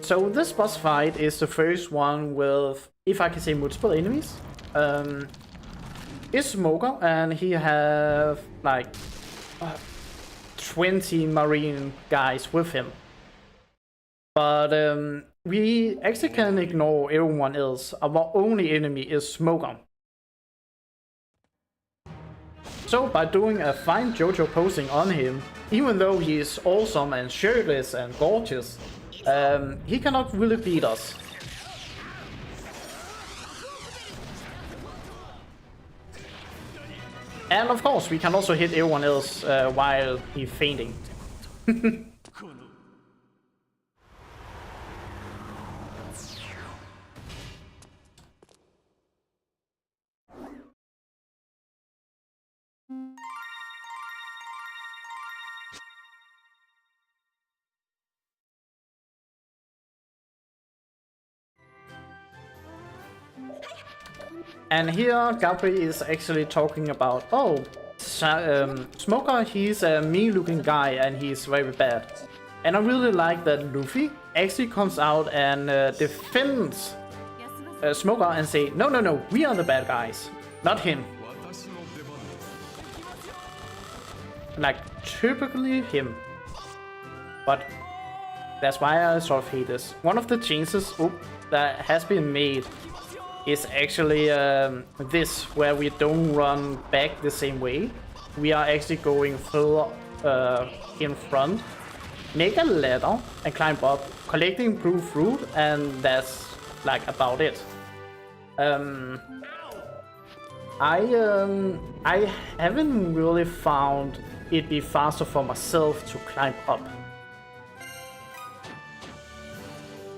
So this boss fight is the first one with, if I can say, multiple enemies. Is Smoker, and he have like 20 marine guys with him. But we actually can ignore everyone else. Our only enemy is Smoker. So by doing a fine JoJo posing on him, even though he is awesome and shirtless and gorgeous, he cannot really beat us. And of course, we can also hit everyone else while he's fainting. And here, Gabri is actually talking about, oh, Smoker, he's a mean-looking guy and he's very bad. And I really like that Luffy actually comes out and defends Smoker and say, no, no, no, we are the bad guys, not him. Like, typically him. But that's why I sort of hate this. One of the changes that has been made is actually this, where we don't run back the same way. We are actually going further in front, make a ladder and climb up, collecting blue fruit, and that's like about it. I haven't really found it be faster for myself to climb up.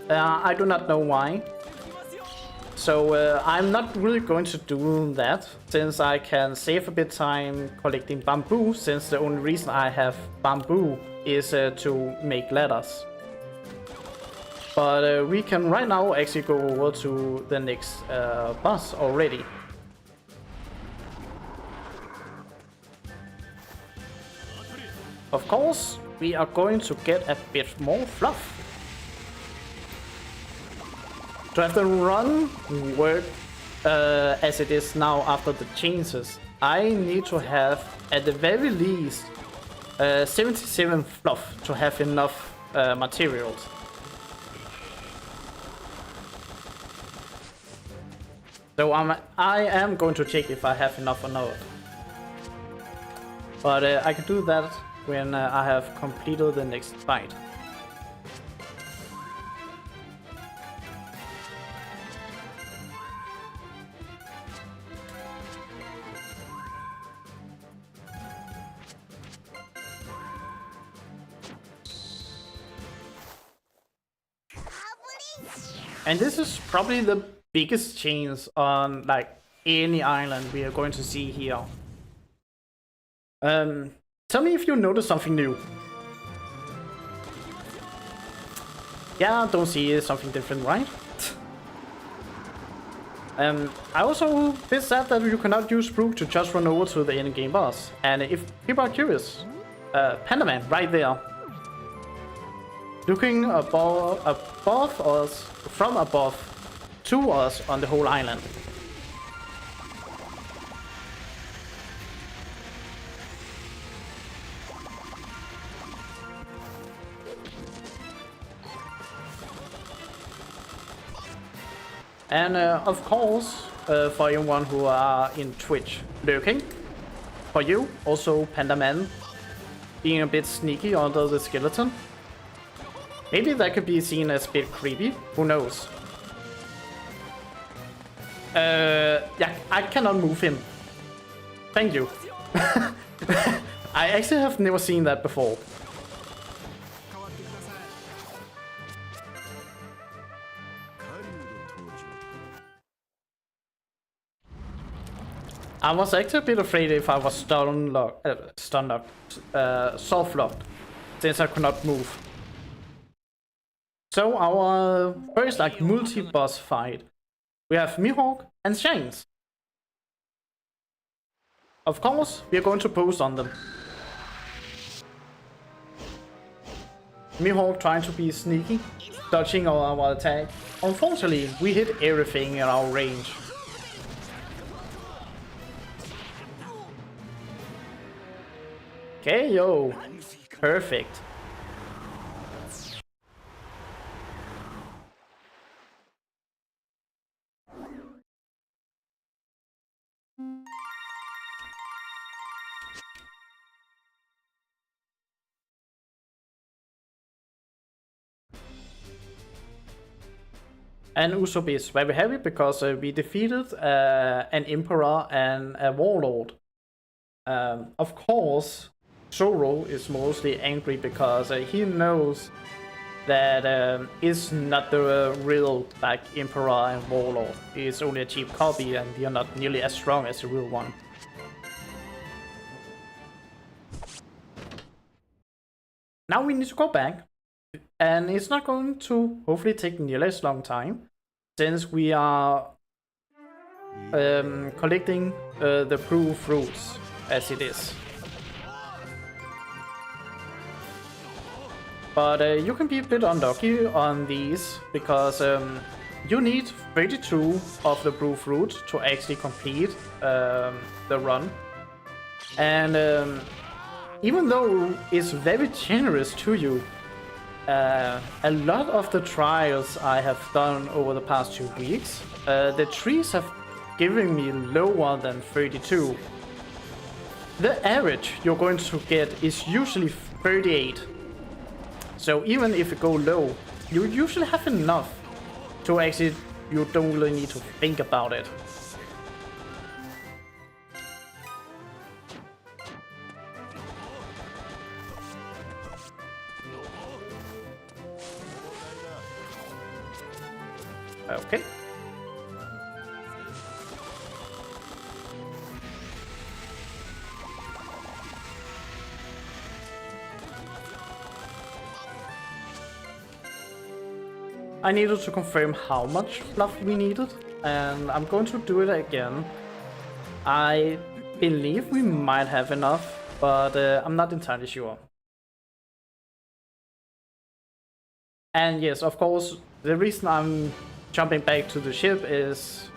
I do not know why. So I'm not really going to do that, since I can save a bit time collecting bamboo, since the only reason I have bamboo is to make ladders. But we can right now actually go over to the next boss already. Of course, we are going to get a bit more fluff. To have the run work as it is now after the changes, I need to have at the very least 77 fluff to have enough materials. So I am going to check if I have enough or not. But I can do that when I have completed the next fight. And this is probably the biggest change on like any island we are going to see here. Tell me if you notice something new. Yeah, don't see something different, right? I also bit sad that you cannot use Brook to just run over to the endgame boss. And if people are curious, Panda Man right there. Looking above us, from above to us on the whole island. And of course, for anyone who are in Twitch lurking. For you, also Panda Man, being a bit sneaky under the skeleton. Maybe that could be seen as a bit creepy, who knows? Yeah, I cannot move him. Thank you. I actually have never seen that before. I was actually a bit afraid if I was soft locked, since I could not move. So our first like multi-boss fight, we have Mihawk and Shanks. Of course, we are going to post on them. Mihawk trying to be sneaky, dodging our attack. Unfortunately, we hit everything in our range. Okay, yo, perfect. And Usopp is very happy because we defeated an Emperor and a Warlord. Of course, Zoro is mostly angry because he knows that it's not the real like Emperor and Warlord. It's only a cheap copy and they are not nearly as strong as the real one. Now we need to go back, and it's not going to hopefully take nearly as long time, since we are collecting the blue fruits as it is. But you can be a bit unlucky on these, because you need 32 of the blue fruit to actually complete the run. And even though it's very generous to you, a lot of the trials I have done over the past 2 weeks, the trees have given me lower than 32. The average you're going to get is usually 38. So even if you go low, you usually have enough to actually, you don't really need to think about it. Okay. I needed to confirm how much fluff we needed, and I'm going to do it again. I believe we might have enough, but I'm not entirely sure. And yes, of course, the reason I'm jumping back to the ship is,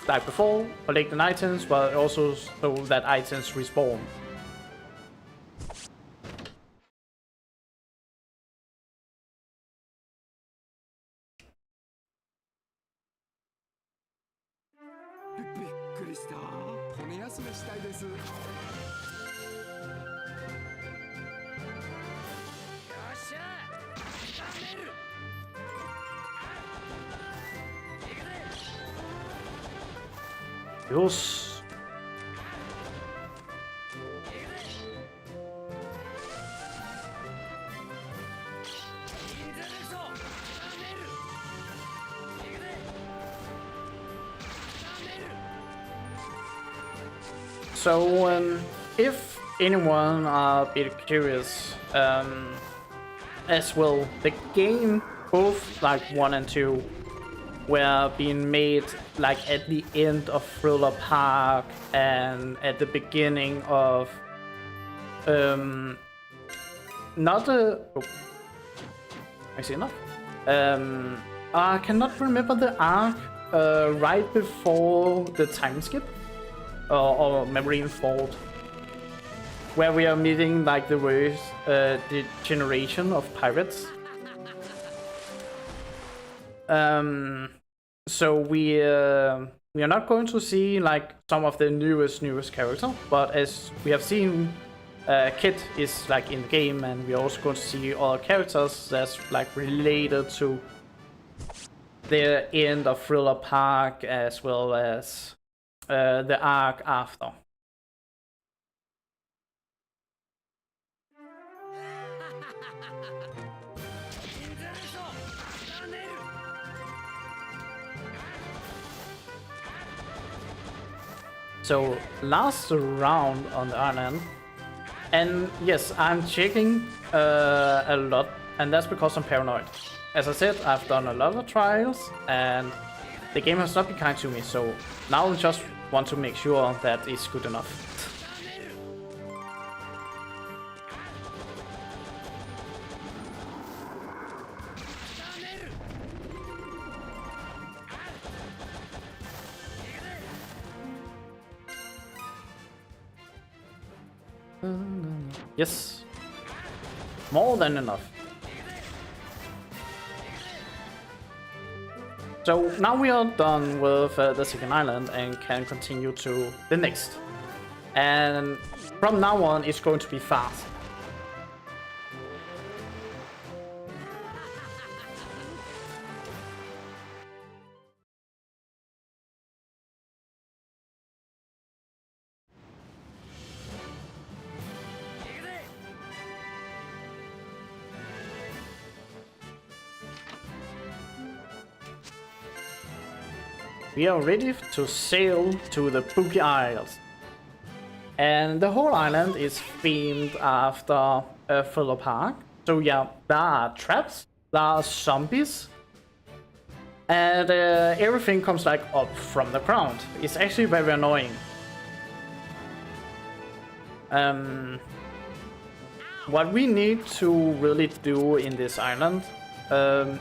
like before, collecting items, but also so that items respawn. Yes. So, if anyone are a bit curious, as well, the game, both like 1 and 2, were being made like at the end of Thriller Park and at the beginning of not a I see enough. I cannot remember the arc right before the time skip or Marine Ford, where we are meeting like the worst generation of pirates. So we we are not going to see like some of the newest characters, but as we have seen, Kit is like in the game, and we're also going to see other characters that's like related to the end of Thriller Park as well as the arc after. So last round on the island, and yes, I'm checking a lot, and that's because I'm paranoid. As I said, I've done a lot of trials, and the game has not been kind to me, so now I just want to make sure that it's good enough. Yes, more than enough. So now we are done with the second island and can continue to the next. And from now on, it's going to be fast. We are ready to sail to the Spooky Isles. And the whole island is themed after Thriller Park. So yeah, there are traps, there are zombies, and everything comes like up from the ground. It's actually very annoying. What we need to really do in this island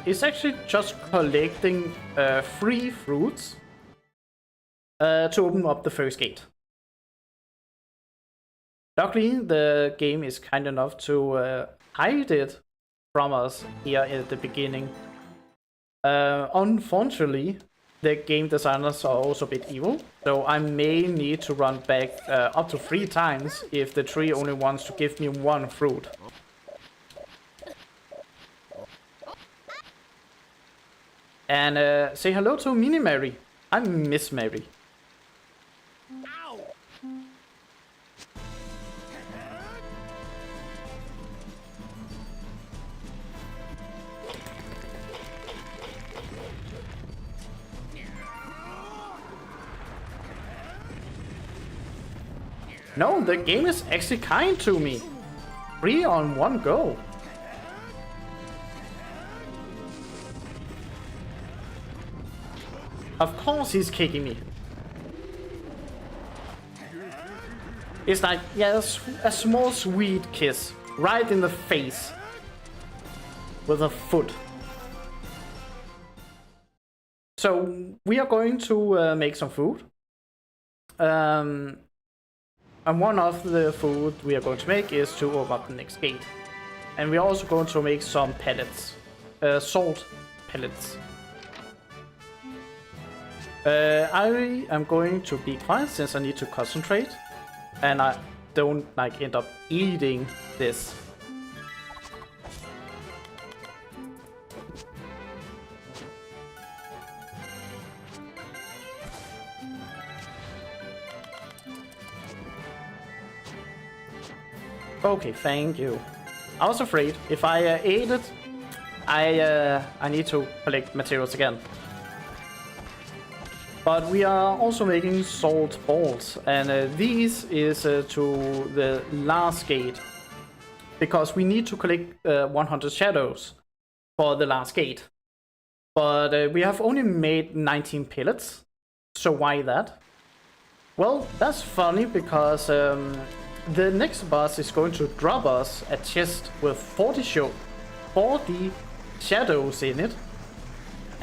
is actually just collecting 3 fruits to open up the first gate. Luckily, the game is kind enough to hide it from us here at the beginning. Unfortunately, the game designers are also a bit evil, so I may need to run back up to 3 times if the tree only wants to give me 1 fruit. And say hello to Mini Mary. I miss Mary. No, the game is actually kind to me. 3 on 1 go. Of course he's kicking me. It's like, yeah, a small sweet kiss right in the face with a foot. So we are going to make some food. And one of the food we are going to make is to open up the next gate. And we are also going to make some pellets. Salt pellets. I am going to be quiet since I need to concentrate. And I don't like end up eating this. Okay, thank you. I was afraid if I ate it, I need to collect materials again. But we are also making salt balls, and these is to the last gate, because we need to collect 100 shadows for the last gate. But we have only made 19 pellets, so why that? Well, that's funny because the next boss is going to drop us a chest with 40 shadows in it.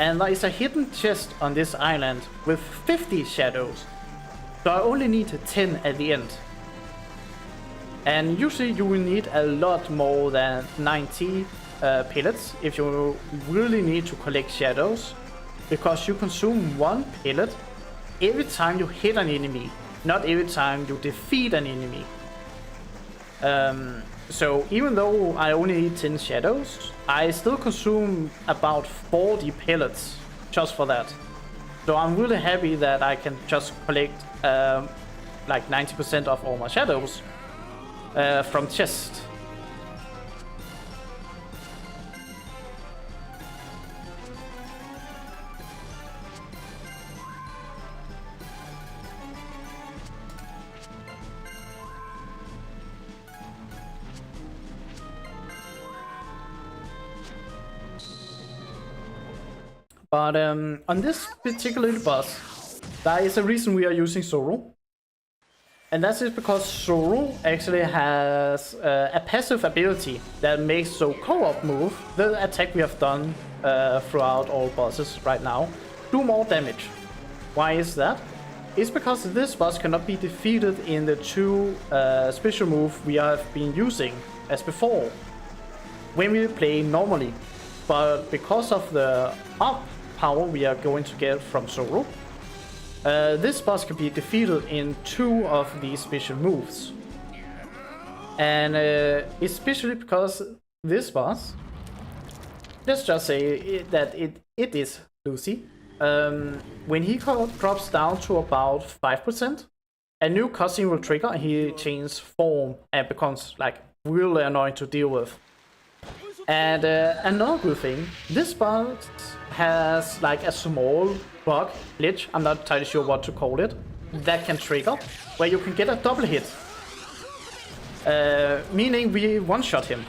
And there is a hidden chest on this island with 50 shadows. So I only need 10 at the end. And usually you will need a lot more than 90 pellets if you really need to collect shadows. Because you consume 1 pellet every time you hit an enemy, not every time you defeat an enemy. So even though I only need 10 shadows, I still consume about 40 pellets just for that. So I'm really happy that I can just collect like 90% of all my shadows from chest. But on this particular boss, there is a reason we are using Zoro. And that is because Zoro actually has a passive ability that makes the co-op move, the attack we have done throughout all bosses right now, do more damage. Why is that? It's because this boss cannot be defeated in the two special moves we have been using as before when we play normally. But because of the up power we are going to get from Zoro, this boss can be defeated in two of these special moves. And especially because this boss, let's just say that it is Lucy. When he drops down to about 5%, a new cutscene will trigger and he changes form and becomes like really annoying to deal with. And another good thing, this boss has like a small bug, glitch, I'm not entirely sure what to call it, that can trigger, where you can get a double hit. Meaning we one-shot him.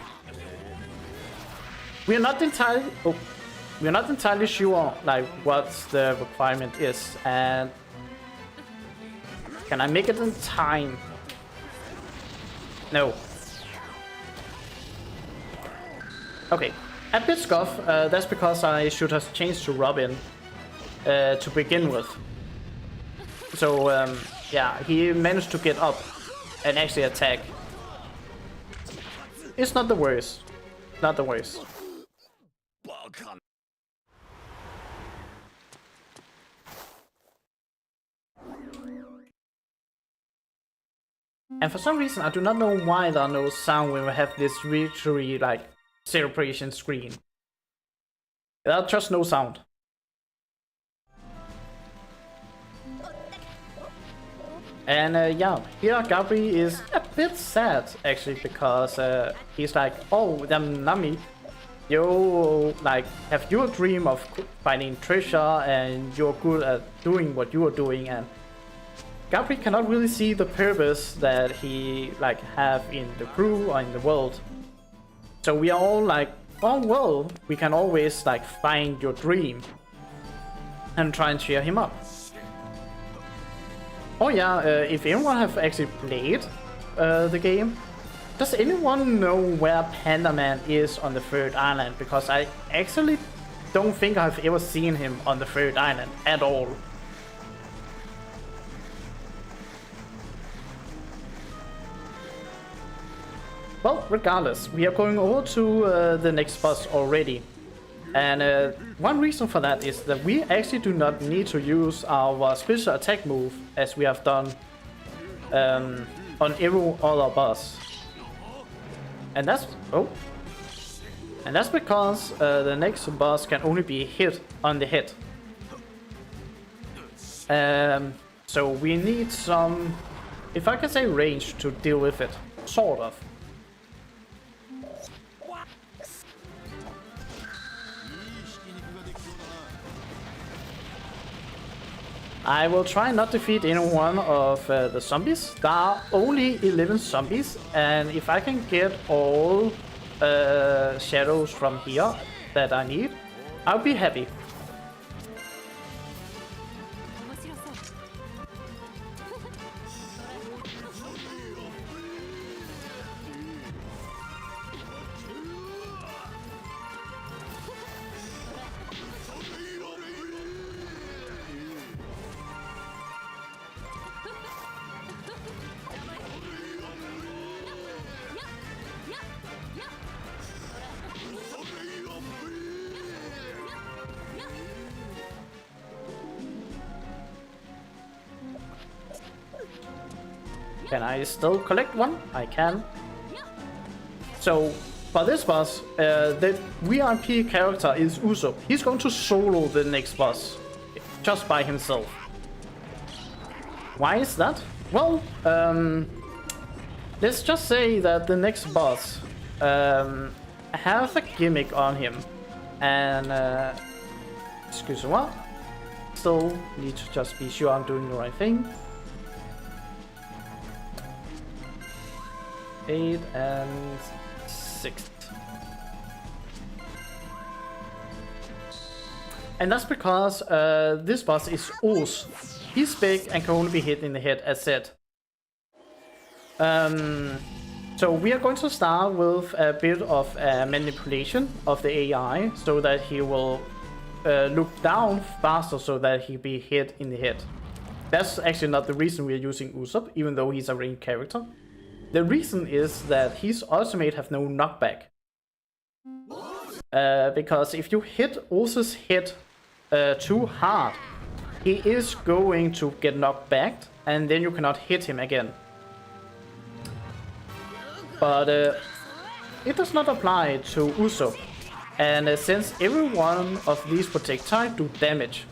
We're not entirely sure like what the requirement is, and can I make it in time? No. Okay, a bit scuff, that's because I should have changed to Robin to begin with. So yeah, he managed to get up and actually attack. It's not the worst, not the worst. And for some reason, I do not know why there are no sound when we have this victory like celebration screen. There's just no sound. And yeah, here Gabri is a bit sad actually, because he's like, oh, damn Nami, you like have your dream of finding treasure and you're good at doing what you are doing, and Gabri cannot really see the purpose that he like have in the crew or in the world. So we are all like, oh well, we can always like find your dream and try and cheer him up. Oh yeah, if anyone have actually played the game, does anyone know where Panda Man is on the third island? Because I actually don't think I've ever seen him on the third island at all. Well, regardless, we are going over to the next boss already. And one reason for that is that we actually do not need to use our special attack move as we have done on every other boss. And that's because the next boss can only be hit on the head. So we need some, if I can say, range to deal with it, sort of. I will try not to defeat any one of the zombies. There are only 11 zombies, and if I can get all shadows from here that I need, I'll be happy. Can I still collect one? I can. So, for this boss, the VIP character is Usopp. He's going to solo the next boss, just by himself. Why is that? Well, let's just say that the next boss has a gimmick on him. And, excuse me, still need to just be sure I'm doing the right thing. 8 and 6. And that's because this boss is Oz. He's big and can only be hit in the head, as said. So we are going to start with a bit of manipulation of the AI, so that he will look down faster, so that he'll be hit in the head. That's actually not the reason we are using Usopp, even though he's a ranged character. The reason is that his ultimate have no knockback. Because if you hit Oz's head too hard, he is going to get knocked back, and then you cannot hit him again. But it does not apply to Usopp. And since every one of these projectiles do damage,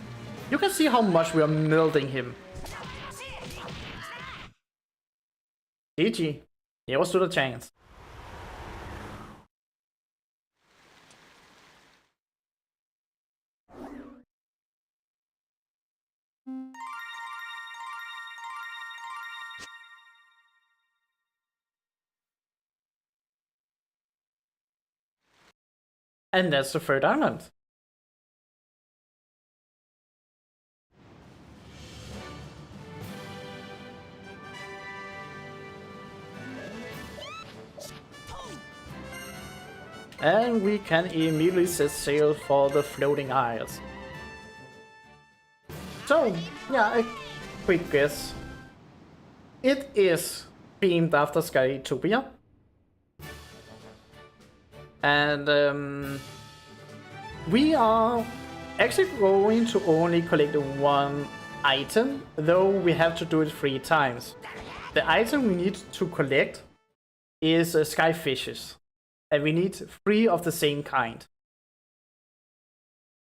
you can see how much we are melting him. GG. Never stood a chance. And that's the third island. And we can immediately set sail for the floating isles. So, yeah, a quick guess. It is themed after Skytopia. And we are actually going to only collect one item, though we have to do it 3 times. The item we need to collect is sky fishes. And we need 3 of the same kind.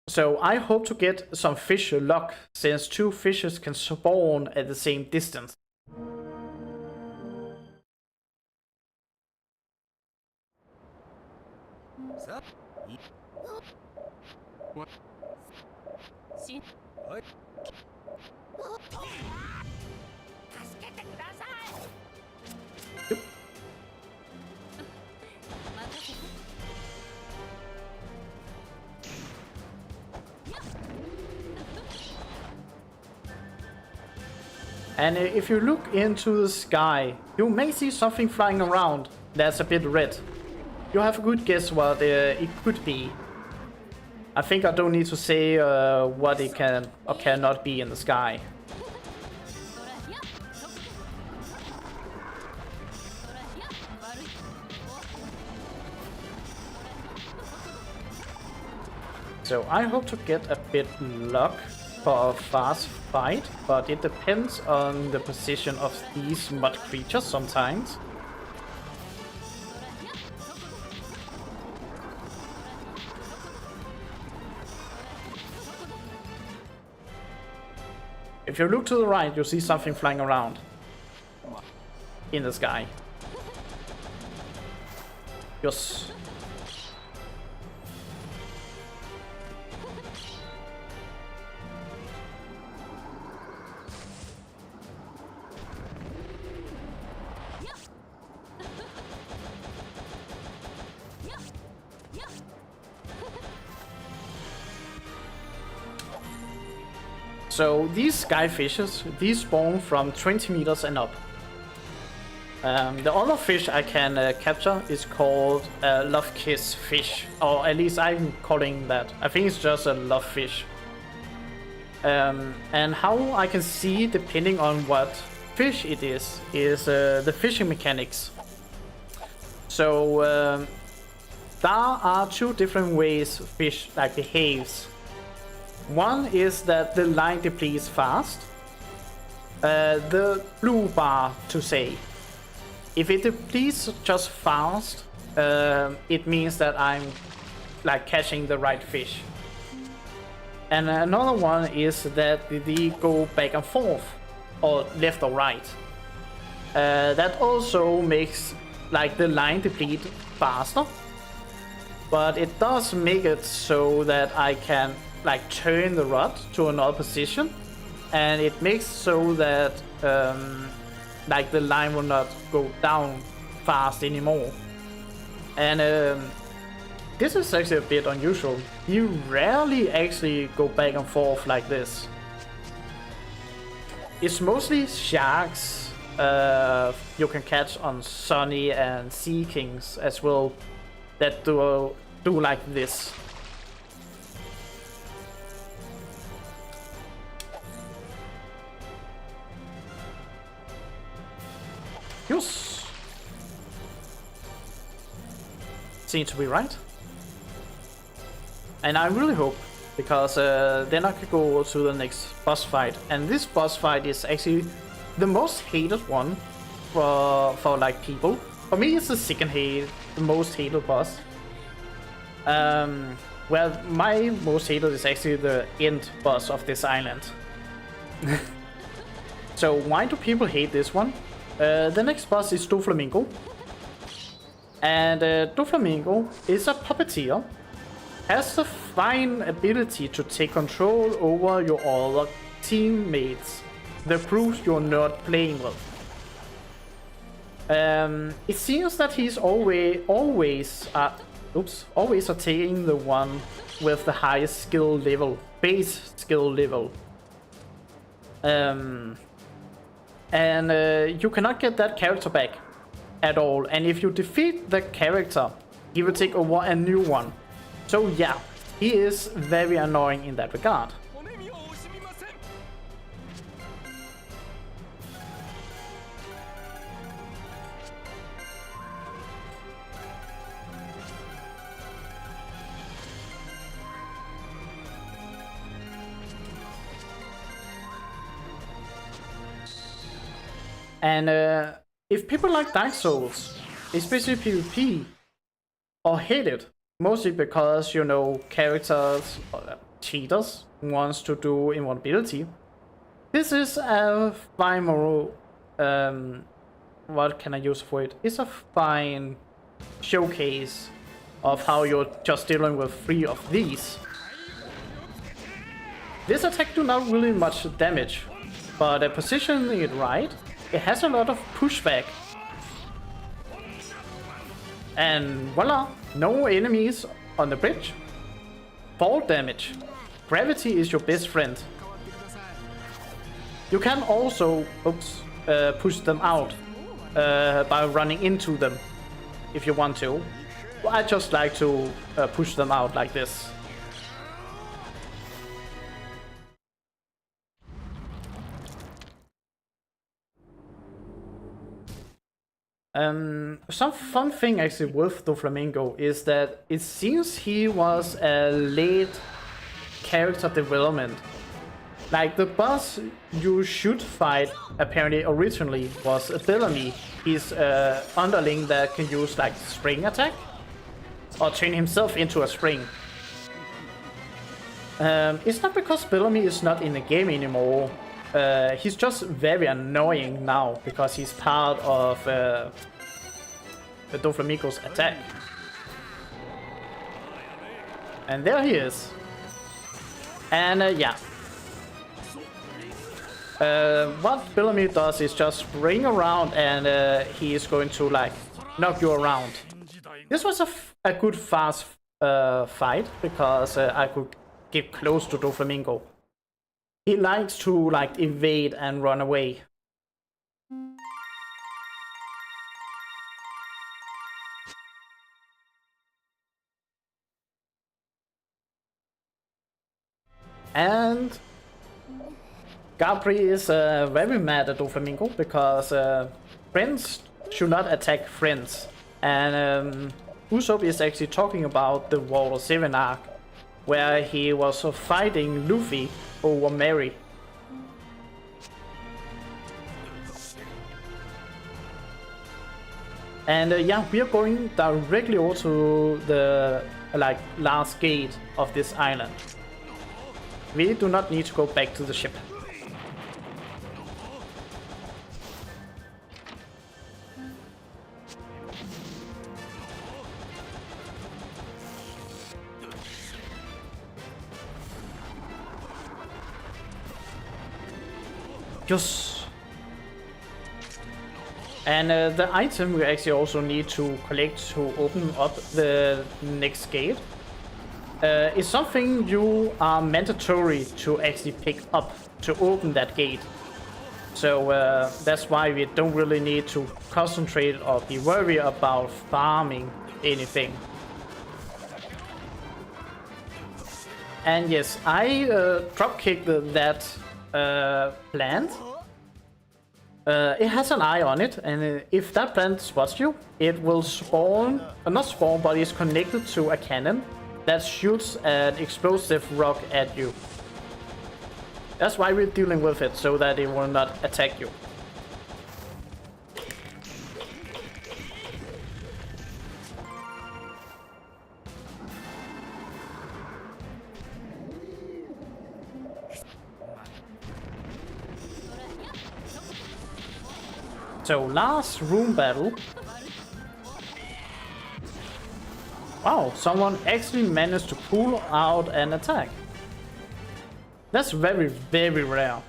So I hope to get some fish luck, since 2 fishes can spawn at the same distance. And if you look into the sky, you may see something flying around that's a bit red. You have a good guess what it could be. I think I don't need to say what it can or cannot be in the sky. So I hope to get a bit luck for a fast fight, but it depends on the position of these mud creatures sometimes. If you look to the right, you'll see something flying around in the sky. Yes. So these sky fishes, these spawn from 20 meters and up. The other fish I can capture is called love kiss fish, or at least I'm calling that. I think it's just a love fish. And how I can see, depending on what fish it is the fishing mechanics. So there are 2 different ways fish behaves. One is that the line depletes fast, the blue bar to say. If it depletes just fast, it means that I'm like catching the right fish. And another one is that they go back and forth, or left or right. That also makes like the line deplete faster, but it does make it so that I can like turn the rod to another position, and it makes so that like the line will not go down fast anymore. And this is actually a bit unusual. You rarely actually go back and forth like this. It's mostly sharks you can catch on Sunny and Sea Kings as well that do like this. Yes. Seems to be right. And I really hope, because then I could go to the next boss fight. And this boss fight is actually the most hated one for like people. For me, it's the most hated boss. Well, my most hated is actually the end boss of this island. So why do people hate this one? The next boss is Doflamingo. And Doflamingo is a puppeteer. Has the fine ability to take control over your other teammates, the crews you're not playing with. It seems that he's always attacking the one with the highest skill level, base skill level. And you cannot get that character back at all. And if you defeat the character, he will take over a new one. So yeah, he is very annoying in that regard. And if people like Dark Souls, especially PvP, or hate it, mostly because, you know, characters, cheaters, wants to do invulnerability, this is a fine what can I use for it? It's a fine showcase of how you're just dealing with 3 of these. This attack do not really much damage, but positioning it right, it has a lot of pushback. And voila, no enemies on the bridge. Fall damage. Gravity is your best friend. You can also push them out by running into them if you want to. I just like to push them out like this. Some fun thing actually with Doflamingo is that it seems he was a late character development. Like the boss you should fight apparently originally was Bellamy. He's underling that can use like spring attack or turn himself into a spring. It's not because Bellamy is not in the game anymore. He's just very annoying now because he's part of the Doflamingo's attack. And there he is. And yeah. What Bellamy does is just spring around and he is going to like knock you around. This was a good fast fight because I could get close to Doflamingo. He likes to like evade and run away. And Gabri is very mad at Doflamingo because friends should not attack friends. And Usopp is actually talking about the Water 7 arc, where he was fighting Luffy over Mary. And yeah, we are going directly over to the last gate of this island. We do not need to go back to the ship. Yes. And the item we actually also need to collect to open up the next gate is something you are mandatory to actually pick up to open that gate. So that's why we don't really need to concentrate or be worried about farming anything. And yes, I dropkicked that plant. It has an eye on it, and if that plant spots you, it will spawn, not spawn, but it's connected to a cannon that shoots an explosive rock at you. That's why we're dealing with it, so that it will not attack you. So last room battle. Wow, someone actually managed to pull out an attack. That's very, very rare.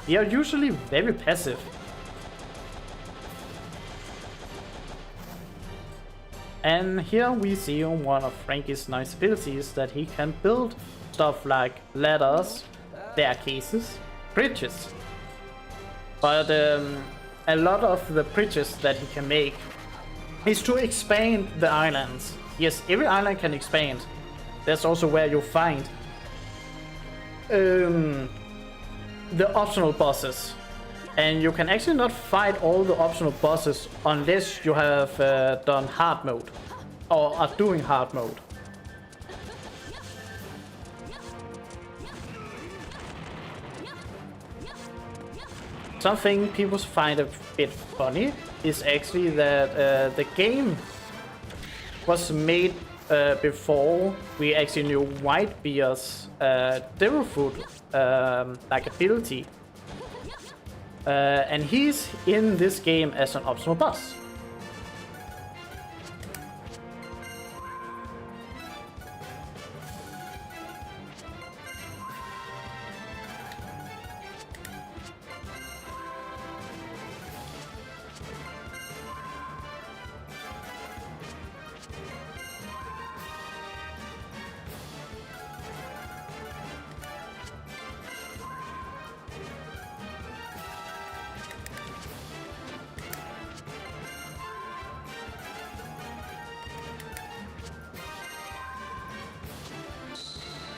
They are usually very passive. And here we see one of Frankie's nice abilities, that he can build stuff like ladders, staircases, bridges. But a lot of the bridges that he can make is to expand the islands. Yes, every island can expand. That's also where you'll find the optional bosses. And you can actually not fight all the optional bosses unless you have done hard mode or are doing hard mode. Something people find a bit funny is actually that the game was made before we actually knew Whitebeard's Devil Fruit like ability. And he's in this game as an optional boss.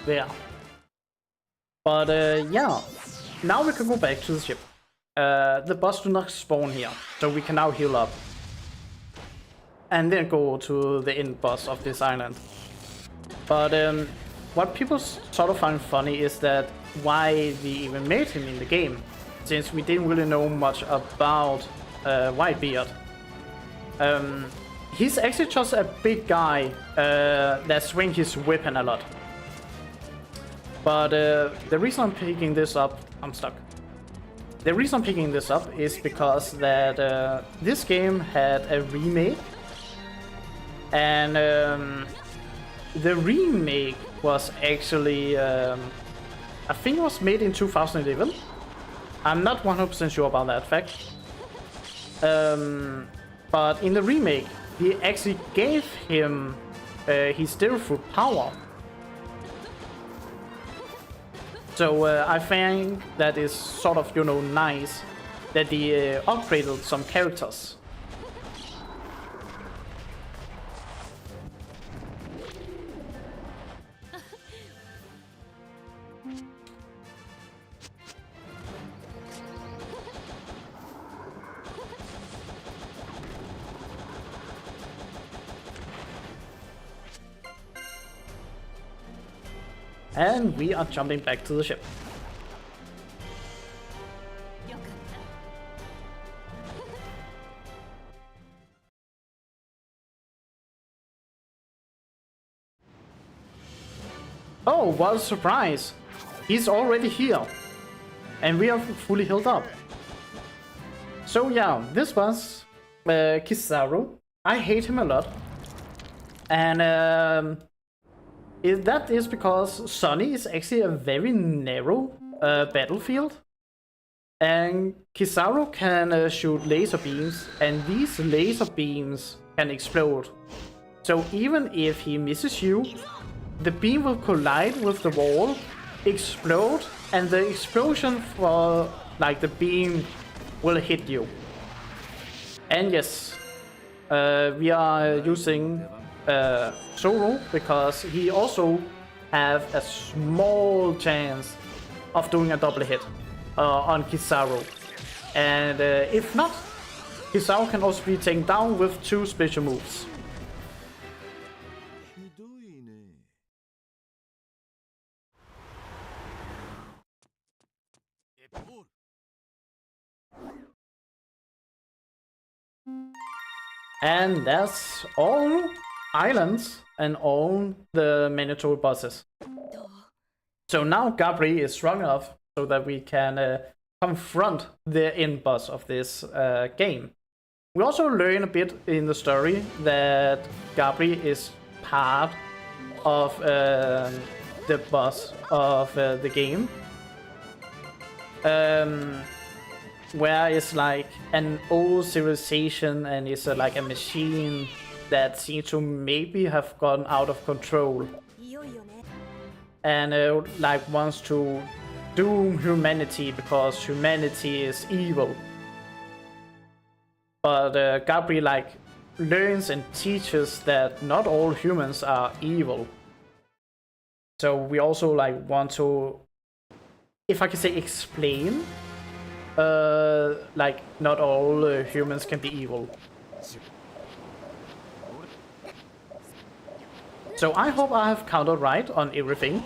There. But yeah, now we can go back to the ship. The boss do not spawn here, so we can now heal up. And then go to the end boss of this island. But what people sort of find funny is that why we even made him in the game, since we didn't really know much about Whitebeard. He's actually just a big guy that swings his weapon a lot. But the reason I'm picking this up, I'm stuck. The reason I'm picking this up is because that this game had a remake, and the remake was actually, I think it was made in 2011. I'm not 100% sure about that fact. But in the remake, he actually gave him his Devil Fruit power. So I think that is sort of, you know, nice that they upgraded some characters. And we are jumping back to the ship. Oh, what a surprise! He's already here. And we are fully healed up. So yeah, this was Kizaru. I hate him a lot. And that is because Sunny is actually a very narrow battlefield. And Kizaru can shoot laser beams, and these laser beams can explode. So even if he misses you, the beam will collide with the wall, explode, and the explosion for like the beam will hit you. And yes, we are using Zoro because he also have a small chance of doing a double hit on Kizaru. And if not, Kizaru can also be taken down with 2 special moves. And that's all islands and all the mandatory bosses. So now Gabri is strong enough so that we can confront the end boss of this game. We also learn a bit in the story that Gabri is part of the boss of the game. Where it's like an old civilization and it's like a machine that seems to maybe have gone out of control and like wants to doom humanity because humanity is evil. But Gabri like learns and teaches that not all humans are evil. So we also like want to, if I can say, explain like not all humans can be evil. So I hope I have counted right on everything.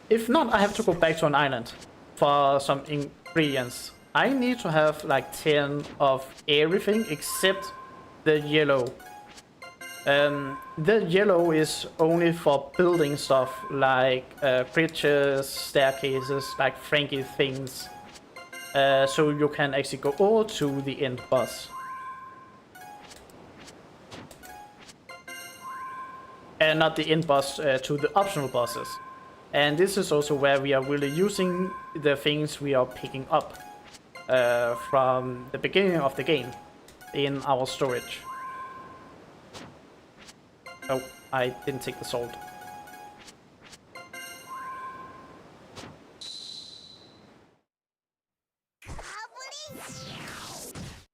If not, I have to go back to an island for some ingredients. I need to have like 10 of everything except the yellow. The yellow is only for building stuff like bridges, staircases, like Frankie things. So you can actually go over to the end boss. And not the end boss, to the optional bosses. And this is also where we are really using the things we are picking up from the beginning of the game in our storage. Oh, I didn't take the salt.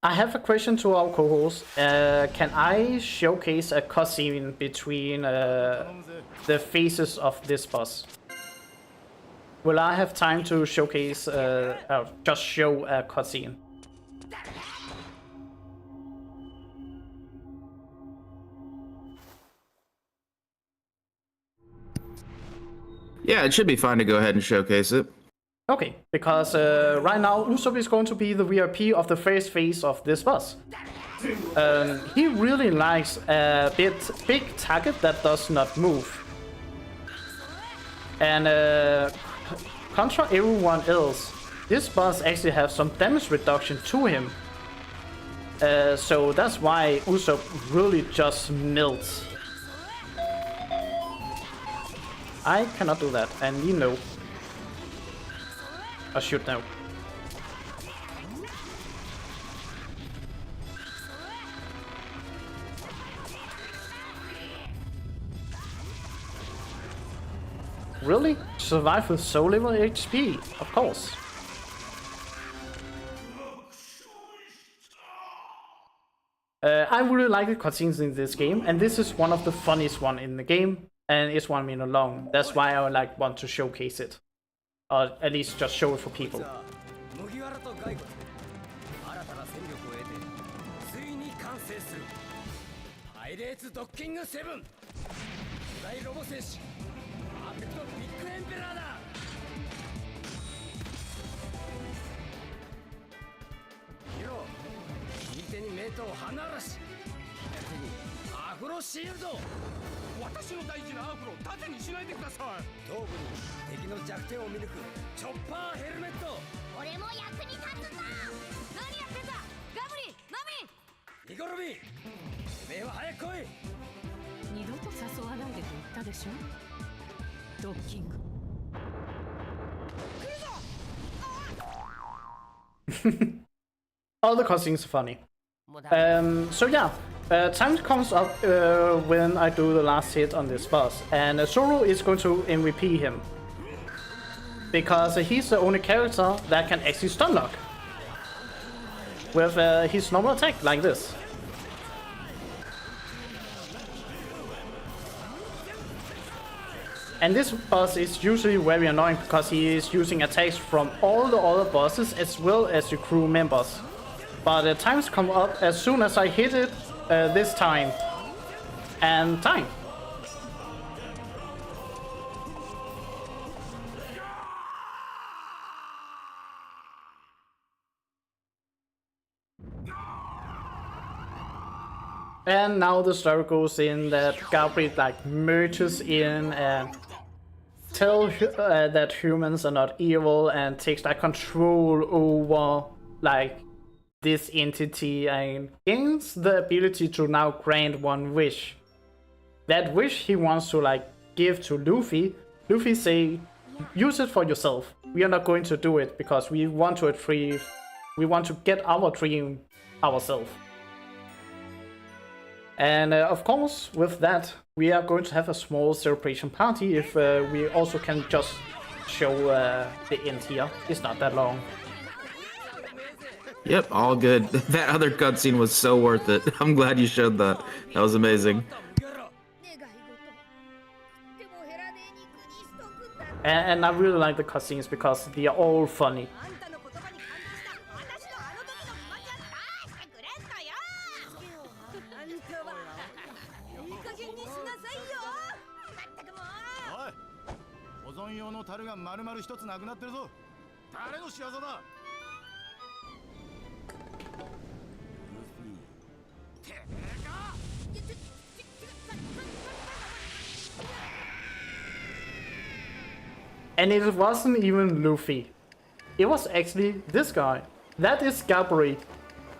I have a question to our co-host. Can I showcase a cutscene between the phases of this boss? Will I have time to showcase, just show a cutscene? Yeah, it should be fine to go ahead and showcase it. Okay, because right now Usopp is going to be the VIP of the first phase of this boss. He really likes a big target that does not move. And contra everyone else, this boss actually has some damage reduction to him. So that's why Usopp really just melts. I cannot do that, and you know. I should know. Really? Survive with so little HP? Of course. I really like the cutscenes in this game, and this is one of the funniest one in the game, and it's 1 minute long. That's why I like want to showcase it. Or at least just show it for people. 手に目と離らし左手にアフロシールド私私の大事なアフロを盾にしないでください。頭部に敵の弱点を見抜くチョッパーヘルメット。俺も役に立つんだ。何やってんだガブリナミ。ニコロビー、てめえは早く来い。二度と誘わないでと言ったでしょ。ドッキング。 All the cutscenes are funny. So yeah, time comes up when I do the last hit on this boss, and Zoro is going to MVP him because he's the only character that can actually stun lock with his normal attack like this. And this boss is usually very annoying because he is using attacks from all the other bosses as well as the crew members. But the times come up as soon as I hit it this time. And time. And now the story goes in that Gabriel like merges in and tell that humans are not evil and takes like control over like this entity and gains the ability to now grant one wish. That wish he wants to like give to Luffy. Luffy say, use it for yourself. We are not going to do it because we want to retrieve, we want to get our dream ourselves. And of course, with that, we are going to have a small celebration party if we also can just show the end here. It's not that long. Yep, all good. That other cutscene was so worth it. I'm glad you showed that. That was amazing. And I really like the cutscenes because they are all funny. And it wasn't even Luffy. It was actually this guy. That is Gabriel.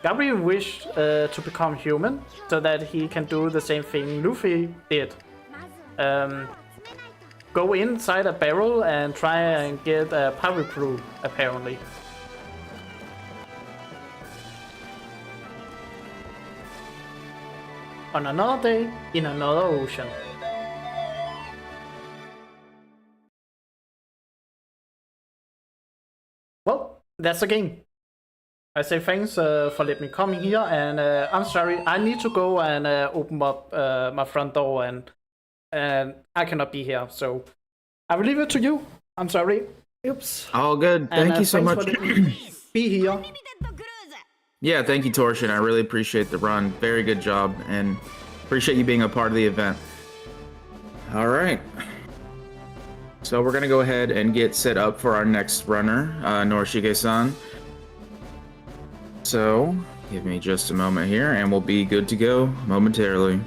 Gabriel wished to become human so that he can do the same thing Luffy did. Go inside a barrel and try and get a pirate crew, apparently. On another day, in another ocean. Well, that's the game. I say thanks for letting me come here, and I'm sorry, I need to go and open up my front door, and I cannot be here, so I will leave it to you. I'm sorry. Oops. All good. Thank you so much. For letting me be here. Yeah, thank you, Torshin. I really appreciate the run. Very good job, and appreciate you being a part of the event. All right. So we're gonna go ahead and get set up for our next runner, Norishige-san. So give me just a moment here, and we'll be good to go momentarily.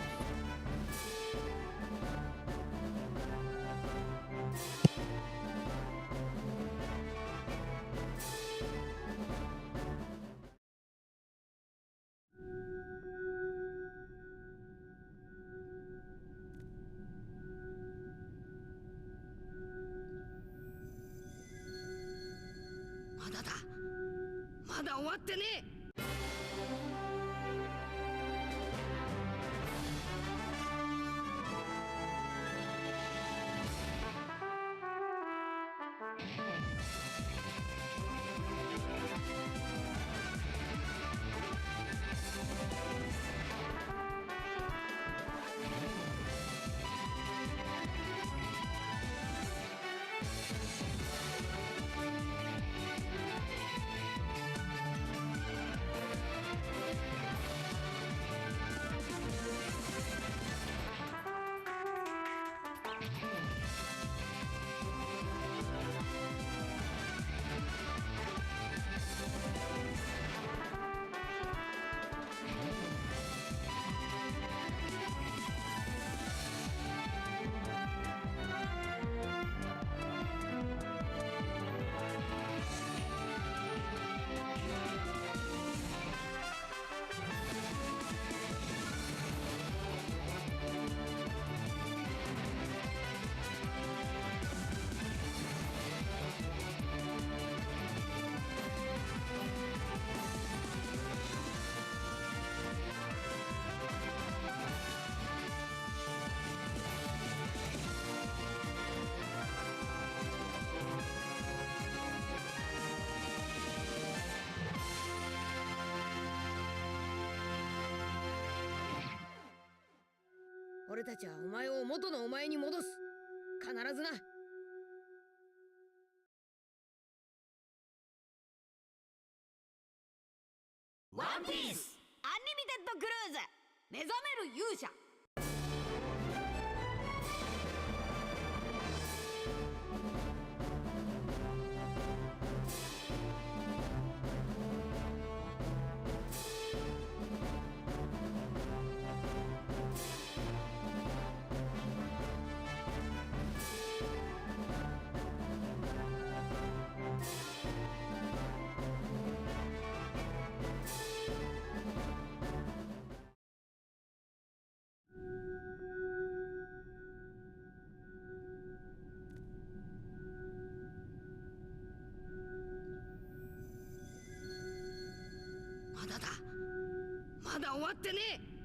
俺たちはお前を元のお前に戻す。必ずな。ワンピースアンリミテッドクルーズ目覚める勇者。まだだ。まだ終わってねえ。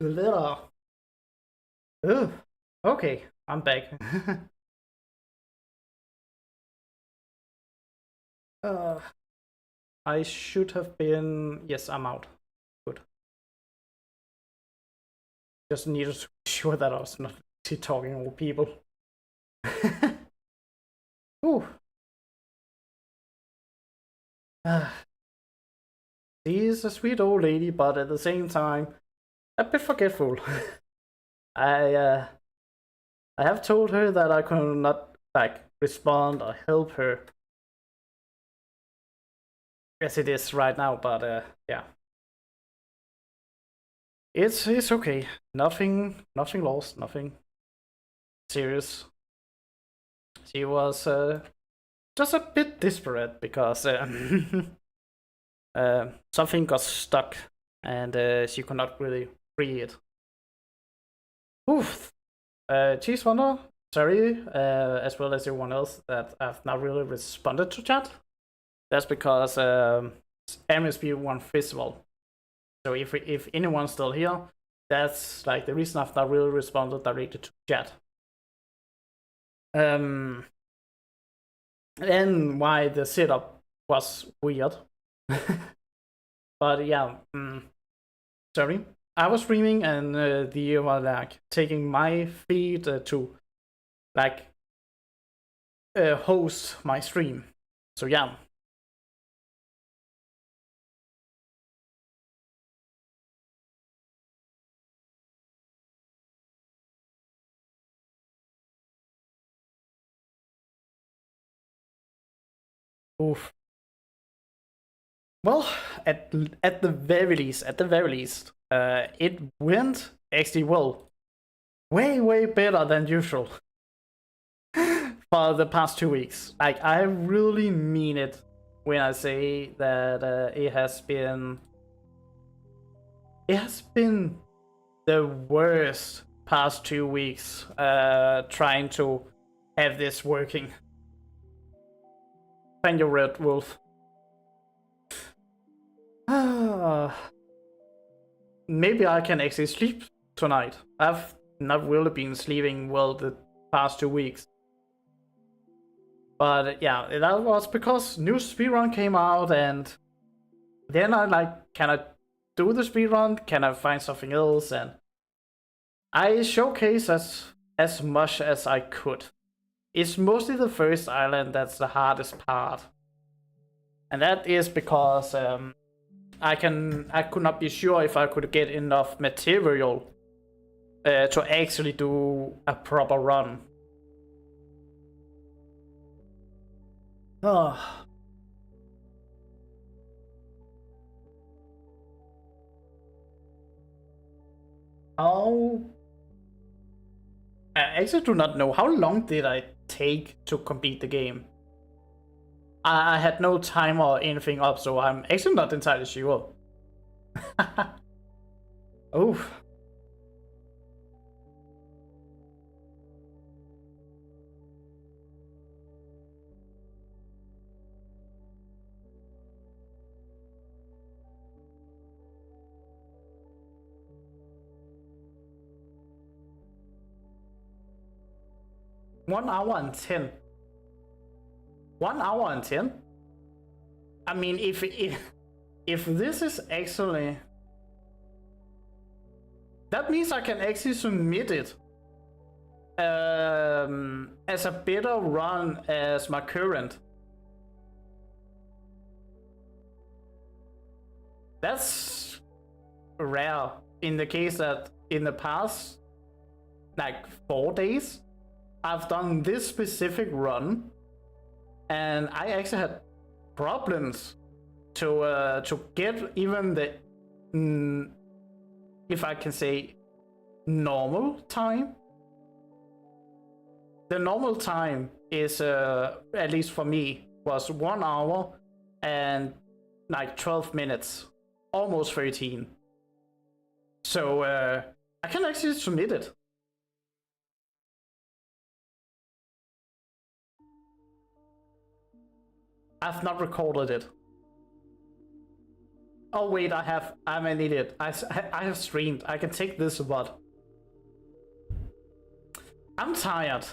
Letter. Ugh. Okay, I'm back. I should have been. Yes, I'm out. Good. Just needed to be sure that I was not talking over people. Ooh. She's a sweet old lady, but at the same time, a bit forgetful. I have told her that I could not respond or help her as it is right now, but yeah, it's okay. Nothing lost. Nothing serious. She was just a bit desperate because something got stuck and she could not really free it. Oof. Cheese Wonder, sorry, as well as everyone else that I've not really responded to chat. That's because MSB1 Festival. So if anyone's still here, that's like the reason I've not really responded directly to chat. And why the setup was weird. But yeah, sorry. I was streaming and they were like taking my feed to like host my stream. So yeah. Oof. Well, at the very least, it went actually well, way better than usual for the past 2 weeks. Like I really mean it when I say that it has been the worst past 2 weeks trying to have this working. Thank you, Red Wolf. Maybe I can actually sleep tonight. I've not really been sleeping well the past 2 weeks. But yeah, that was because new speedrun came out and then I like, can I do the speedrun? Can I find something else? And I showcase as much as I could. It's mostly the first island that's the hardest part. And that is because I could not be sure if I could get enough material to actually do a proper run. Oh. I actually do not know. How long did I take to complete the game? I had no time or anything up, so I'm actually not entirely sure. Oh. One hour and 10. 1 hour and 10? I mean, if this is actually... That means I can actually submit it as a better run as my current. That's rare in the case that in the past, like 4 days, I've done this specific run, and I actually had problems to get even the if I can say normal time. The normal time is at least for me was 1 hour and like 12 minutes, almost 13. So I can actually submit it. I've not recorded it. Oh wait, I'm an idiot. I have streamed. I can take this, but I'm tired.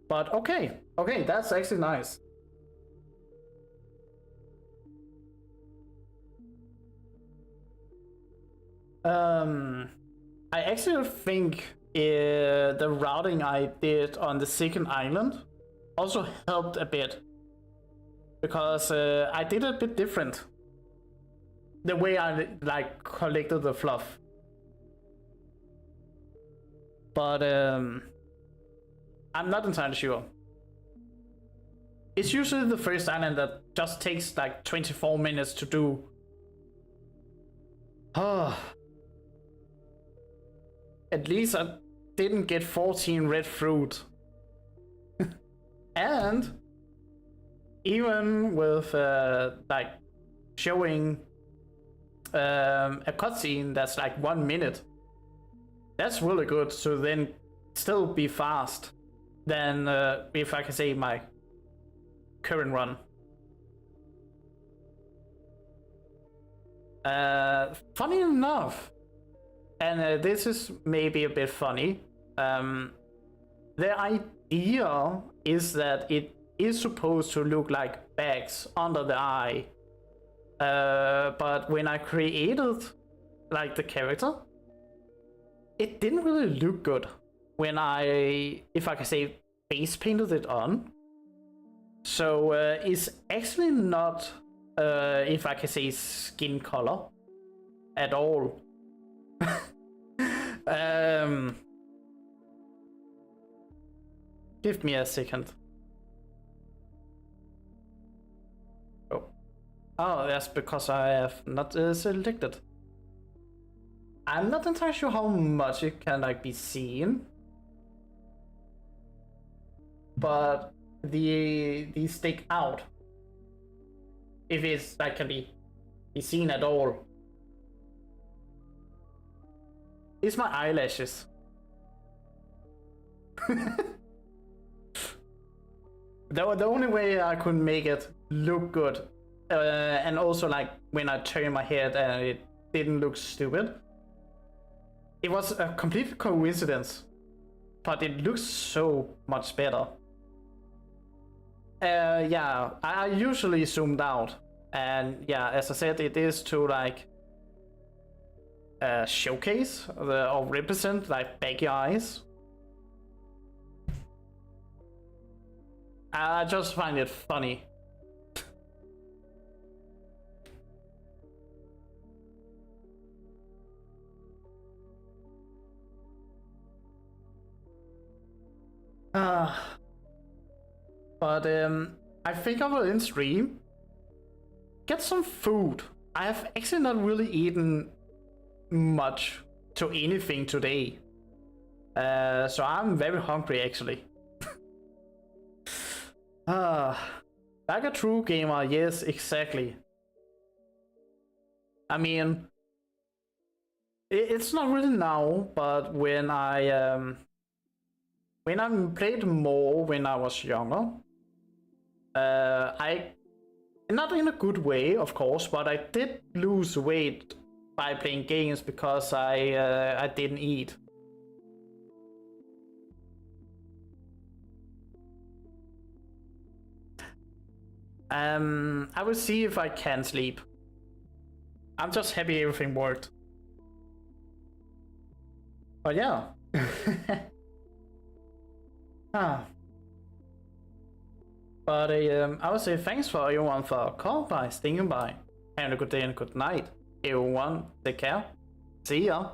But okay, that's actually nice. I actually think the routing I did on the second island also helped a bit, because I did it a bit different. The way I like collected the fluff. But I'm not entirely sure. It's usually the first island that just takes like 24 minutes to do. At least I didn't get 14 red fruit. And even with like showing a cutscene that's like 1 minute, that's really good to then still be fast than if I can say my current run. Funny enough, and this is maybe a bit funny, the idea is that it is supposed to look like bags under the eye, but when I created like the character, it didn't really look good when I, if I can say, face painted it on. So it's actually not, if I can say, skin color at all. Give me a second. Oh, that's because I have not selected. I'm not entirely sure how much it can like be seen, but these stick out. If it's like can be seen at all. It's my eyelashes. The only way I could make it look good, and also like when I turn my head and it didn't look stupid. It was a complete coincidence, but it looks so much better. Yeah, I usually zoomed out, and yeah, as I said, it is to like showcase or represent like baggy eyes. I just find it funny. But I think I will in stream get some food. I have actually not really eaten much to anything today. So I'm very hungry actually. Like a true gamer, yes, exactly. I mean, it's not really now, but when I played more when I was younger, I, not in a good way, of course, but I did lose weight by playing games because I didn't eat. I will see if I can sleep. I'm just happy everything worked. But yeah. But I would say thanks for everyone for calling by, stinging by. Have a good day and good night. Everyone, take care. See ya.